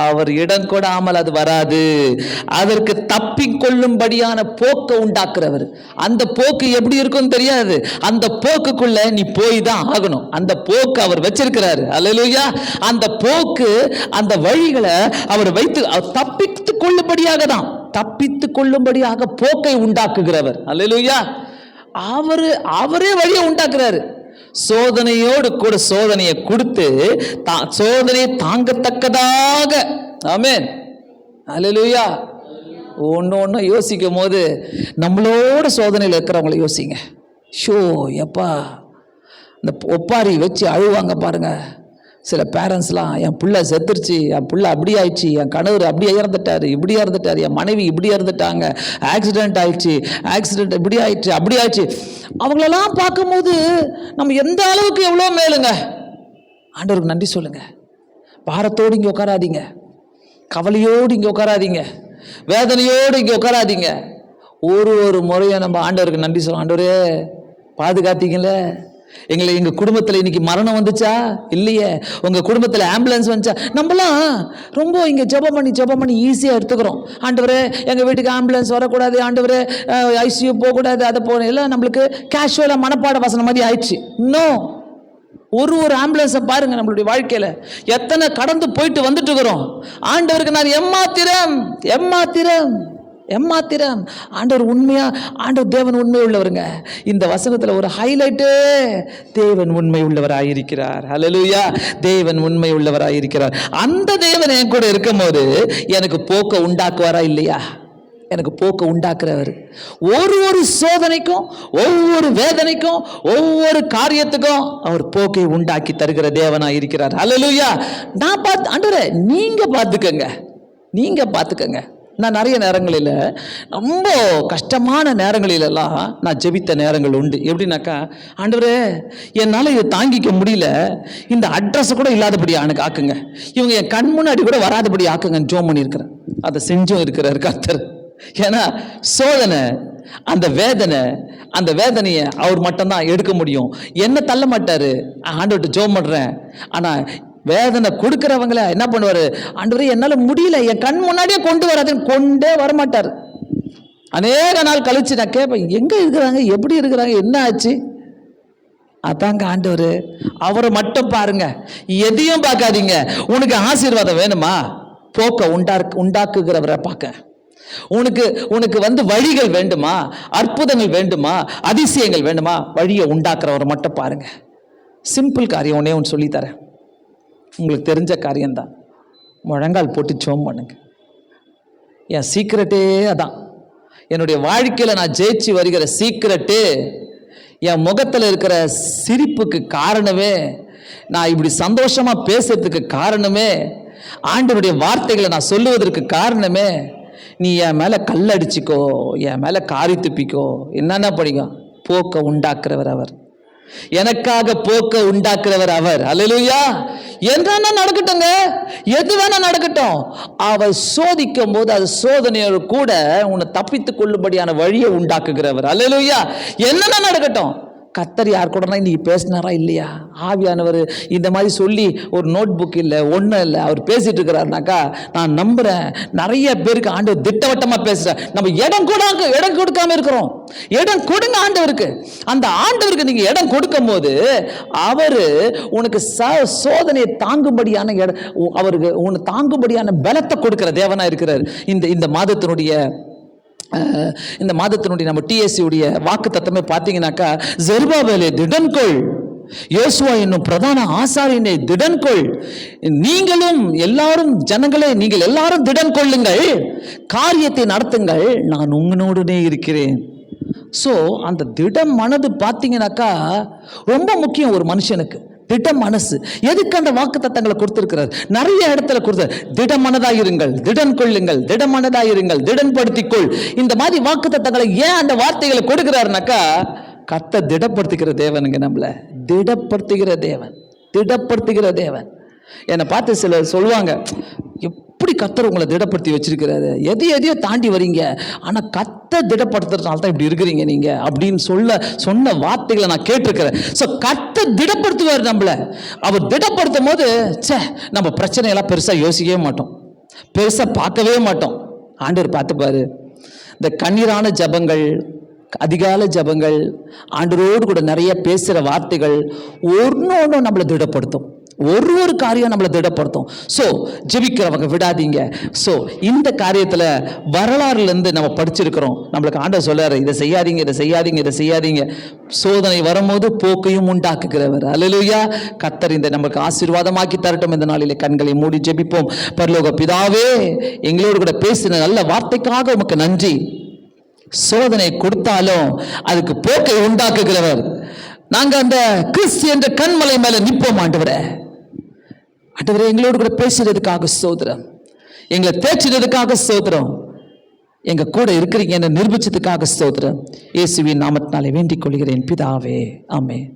அவர் இடம் கொடாமல் அது வராது. அதற்கு தப்பிக்கொள்ளும்படியான போக்கை உண்டாக்குறவர். அந்த போக்கு எப்படி இருக்கும் தெரியாது. அந்த போக்குக்குள்ள நீ போய் தான் ஆகணும். அந்த போக்கு அவர் வச்சிருக்கிறாரு. அல்லேலூயா. அந்த போக்கு, அந்த வழிகளை அவர் வைத்து தப்பித்து கொள்ளும்படியாக தான், தப்பித்து கொள்ளும்படியாக போக்கை உண்டாக்குகிறவர். அல்லேலூயா. அவரே வழியை உண்டாக்குறாரு. சோதனையோடு கூட சோதனையை கொடுத்து சோதனையை தாங்கத்தக்கதாக, ஆமென், அல்லேலூயா. ஒன்று யோசிக்கும் போது நம்மளோட சோதனையில் இருக்கிறவங்கள யோசிங்க. ஷோ எப்பா, இந்த ஒப்பாரி வச்சு அழுவாங்க பாருங்க சில பேரண்ட்ஸ்லாம். என் பிள்ளை செத்துருச்சு, என் பிள்ளை அப்படி ஆயிடுச்சு, என் கணவர் அப்படி இறந்துட்டாரு, இப்படி இறந்துட்டார், என் மனைவி இப்படி இறந்துட்டாங்க, ஆக்சிடென்ட் ஆயிடுச்சு, ஆக்சிடென்ட் இப்படி ஆயிடுச்சு, அப்படி ஆயிடுச்சு. அவங்களெல்லாம் பார்க்கும்போது நம்ம எந்த அளவுக்கு எவ்வளோ மேலுங்க. ஆண்டவருக்கு நன்றி சொல்லுங்க. பாரத்தோடு இங்கே உட்காராதீங்க, கவலையோடு இங்கே உட்காராதீங்க, வேதனையோடு இங்கே உட்காராதீங்க. ஒரு முறையும் நம்ம ஆண்டவருக்கு நன்றி சொல்லுவோம். ஆண்டவரே பாதுகாத்தீங்களே எங்களை, எங்கள் குடும்பத்தில் இன்னைக்கு மரணம் வந்துச்சா இல்லையே, உங்கள் குடும்பத்தில் ஆம்புலன்ஸ் வந்துச்சா. நம்மளாம் ரொம்ப இங்கே ஜெபம் பண்ணி ஈஸியாக எடுத்துக்கிறோம். ஆண்டவரே எங்கள் வீட்டுக்கு ஆம்புலன்ஸ் வரக்கூடாது, ஆண்டவரே ஐசியூ போகக்கூடாது, அதை போகணும், எல்லாம் நம்மளுக்கு கேஷுவலாக மனப்பாட வசனம் மாதிரி ஆயிடுச்சு. இன்னும் ஒரு ஆம்புலன்ஸை பாருங்க, நம்மளுடைய வாழ்க்கையில் எத்தனை கடந்து போயிட்டு வந்துட்டு இருக்கிறோம். ஆண்டவருக்கு நான் எம்மாத்திரம். ஆண்டவர் உண்மையா, ஆண்டவர் தேவன் உண்மை உள்ளவருங்க. இந்த வசனத்தில் ஒரு ஹைலைட்டு, தேவன் உண்மை உள்ளவராயிருக்கிறார். அல்லேலூயா. தேவன் உண்மை உள்ளவராயிருக்கிறார். அந்த தேவன் என் கூட இருக்கும் போது எனக்கு போக்க உண்டாக்குவாரா இல்லையா? எனக்கு போக்க உண்டாக்குறவர். ஒரு சோதனைக்கும், ஒவ்வொரு வேதனைக்கும், ஒவ்வொரு காரியத்துக்கும் அவர் போக்கை உண்டாக்கி தருகிற தேவனா இருக்கிறார். அல்லேலூயா. நான் பார்த்து, ஆண்டவரே நீங்க பார்த்துக்கங்க. நான் நிறைய நேரங்களில், ரொம்ப கஷ்டமான நேரங்களிலெல்லாம் நான் ஜெபித்த நேரங்கள் உண்டு. எப்படின்னாக்கா, ஆண்டவரே என்னால் இதை தாங்கிக்க முடியல, இந்த அட்ரஸை கூட இல்லாதபடி எனக்கு ஆக்குங்க, இவங்க என் கண் முன்னாடி கூட வராதபடி ஆக்குங்கன்னு ஜோம் பண்ணியிருக்கிறேன். அதை செஞ்சும் இருக்கிறார் கர்த்தர். ஏன்னா சோதனை, அந்த வேதனையை அவர் மட்டும்தான் எடுக்க முடியும். என்ன தள்ள மாட்டாரு. ஆண்டவர்கிட்ட ஜோம் பண்ணுறேன். ஆனால் வேதனை கொடுக்கிறவங்கள என்ன பண்ணுவாரு, ஆண்டவரே என்னால் முடியல, என் கண் முன்னாடியே கொண்டே வரமாட்டார். அநேக நாள் கழிச்சு நான் கேட்பேன், எங்கே இருக்கிறாங்க, எப்படி இருக்கிறாங்க, என்ன ஆச்சு? அதாங்க ஆண்டவர். அவரை மட்டும் பாருங்க, எதையும் பார்க்காதீங்க. உனக்கு ஆசீர்வாதம் வேணுமா, போக்க உண்டாக்குகிறவரை பார்க்க. உனக்கு வழிகள் வேண்டுமா, அற்புதங்கள் வேண்டுமா, அதிசயங்கள் வேண்டுமா, வழியை உண்டாக்குறவரை மட்டும் பாருங்க. சிம்பிள் காரியம் ஒன்று சொல்லித்தரேன். உங்களுக்கு தெரிஞ்ச காரியம்தான். முழங்கால் போட்டு ஜெபம் பண்ணுங்க. என் சீக்கிரட்டே அதான். என்னுடைய வாழ்க்கையில் நான் ஜெயிச்சு வருகிற சீக்கிரட்டு, என் முகத்தில் இருக்கிற சிரிப்புக்கு காரணமே, நான் இப்படி சந்தோஷமாக பேசுறதுக்கு காரணமே, ஆண்டவருடைய வார்த்தைகளை நான் சொல்லுவதற்கு காரணமே, நீ என் மேலே கல்லடிச்சிக்கோ, என் மேலே காரி துப்பிக்கோ, என்னென்ன படிக்கும், போக்க உண்டாக்குறவர் அவர். எனக்காக போக்க உண்டாக்குறவர் அவர். அல்லேலூயா. என்ன நடக்கட்டுங்க, எது வேணா நடக்கட்டும், அவர் சோதிக்கும் போது அது சோதனையோடு கூட உன்னை தப்பித்துக் கொள்ளும்படியான வழியை உண்டாக்குகிறவர். அல்லேலூயா. என்னென்ன நடக்கட்டும், கர்த்தர் யார் கூடனா இன்னைக்கு பேசினாரா இல்லையா? ஆவியானவர் இந்த மாதிரி சொல்லி ஒரு நோட் புக் இல்லை, ஒன்றும் இல்லை, அவர் பேசிட்டு இருக்கிறாருனாக்கா நான் நம்புறேன் நிறைய பேருக்கு ஆண்டவர் திட்டவட்டமாக பேசுகிறார். நம்ம இடம் கொடுக்காம இருக்கிறோம். இடம் கொடுங்க ஆண்டவருக்கு. அந்த ஆண்டவருக்கு நீங்கள் இடம் கொடுக்கும் போது அவர் உனக்கு சோதனையை தாங்கும்படியான அவருக்கு உனக்கு தாங்கும்படியான பலத்தை கொடுக்கிற தேவனாக இருக்கிறார். இந்த மாதத்தினுடைய நம்ம டிஎஸ்சியுடைய வாக்கு தத்தமே பார்த்தீங்கன்னாக்கா, ஜெருபாபேலே திடன்கொள், யோசுவா என்னும் பிரதான ஆசாரியனை திடன்கொள், நீங்களும் எல்லாரும் ஜனங்களே நீங்கள் எல்லாரும் திடன் கொள்ளுங்கள், காரியத்தை நடத்துங்கள், நான் உங்களோடனே இருக்கிறேன். ஸோ அந்த திடம் மனது பார்த்தீங்கன்னாக்கா ரொம்ப முக்கியம் ஒரு மனுஷனுக்கு. திட மனசு எதுக்கு அந்த வாக்கு தத்தங்களை கொடுத்திருக்கிறார்? நிறைய இடத்துல கொடுத்தார். திடமனதாயிருங்கள், திடன் கொள்ளுங்கள், திடமனதாயிருங்கள், திடன்படுத்திக்கொள். இந்த மாதிரி வாக்கு தத்தங்களை ஏன் அந்த வார்த்தைகளை கொடுக்கிறாருனாக்கா, கர்த்தர் திடப்படுத்துகிற தேவனுங்க. நம்மள திடப்படுத்துகிற தேவன். என்னை பார்த்து சிலர் சொல்லுவாங்க, எப்படி கர்த்தர் உங்களை திடப்படுத்தி வச்சிருக்கிறாரு, எதையோ தாண்டி வரீங்க, ஆனால் கர்த்தர் திடப்படுத்துறதுனால தான் இப்படி இருக்கிறீங்க நீங்க அப்படின்னு சொன்ன வார்த்தைகளை நான் கேட்டிருக்கிறேன். ஸோ கர்த்தர் திடப்படுத்துவார் நம்மளை. அவர் திடப்படுத்தும் போது நம்ம பிரச்சனையெல்லாம் பெருசாக யோசிக்கவே மாட்டோம், பெருசாக பார்க்கவே மாட்டோம். ஆண்டவர் பார்த்துப்பாரு. இந்த கண்ணீரான ஜபங்கள், அதிகால ஜபங்கள், ஆண்டவரோடு கூட நிறைய பேசுகிற வார்த்தைகள் ஒன்று நம்மளை திடப்படுத்தும். ஒரு காரியம் நம்மளை திடப்படுத்தும். ஸோ ஜெபிக்கிறவங்க விடாதீங்க. ஸோ இந்த காரியத்தில் வரலாறுலேருந்து நம்ம படிச்சிருக்கிறோம். நம்மளுக்கு ஆண்டவர் சொல்றாரு, இதை செய்யாதீங்க, இதை செய்யாதீங்க, இதை செய்யாதீங்க. சோதனை வரும்போது போக்கையும் உண்டாக்குகிறவர். அல்லேலூயா. கர்த்தர் இந்த நமக்கு ஆசீர்வாதமாக்கி தரட்டும். இந்த நாளிலே கண்களை மூடி ஜெபிப்போம். பரலோக பிதாவே, எங்களோடு கூட பேசின நல்ல வார்த்தைக்காக உமக்கு நன்றி. சோதனை கொடுத்தாலும் அதுக்கு போக்கை உண்டாக்குகிறவர். நாங்கள் அந்த கிறிஸ்து என்ற கண்மலை மேல நிற்போம். ஆண்டவரே, எங்களோடு கூட பேசுறதுக்காக ஸ்தோத்திரம், எங்களை தேய்ச்சதுக்காக ஸ்தோத்திரம், எங்க கூட இருக்கிறீங்க என்று நிரூபிச்சதுக்காக ஸ்தோத்திரம். இயேசுவின் நாமத்தினாலே வேண்டிக் கொள்கிறேன் பிதாவே, ஆமென்.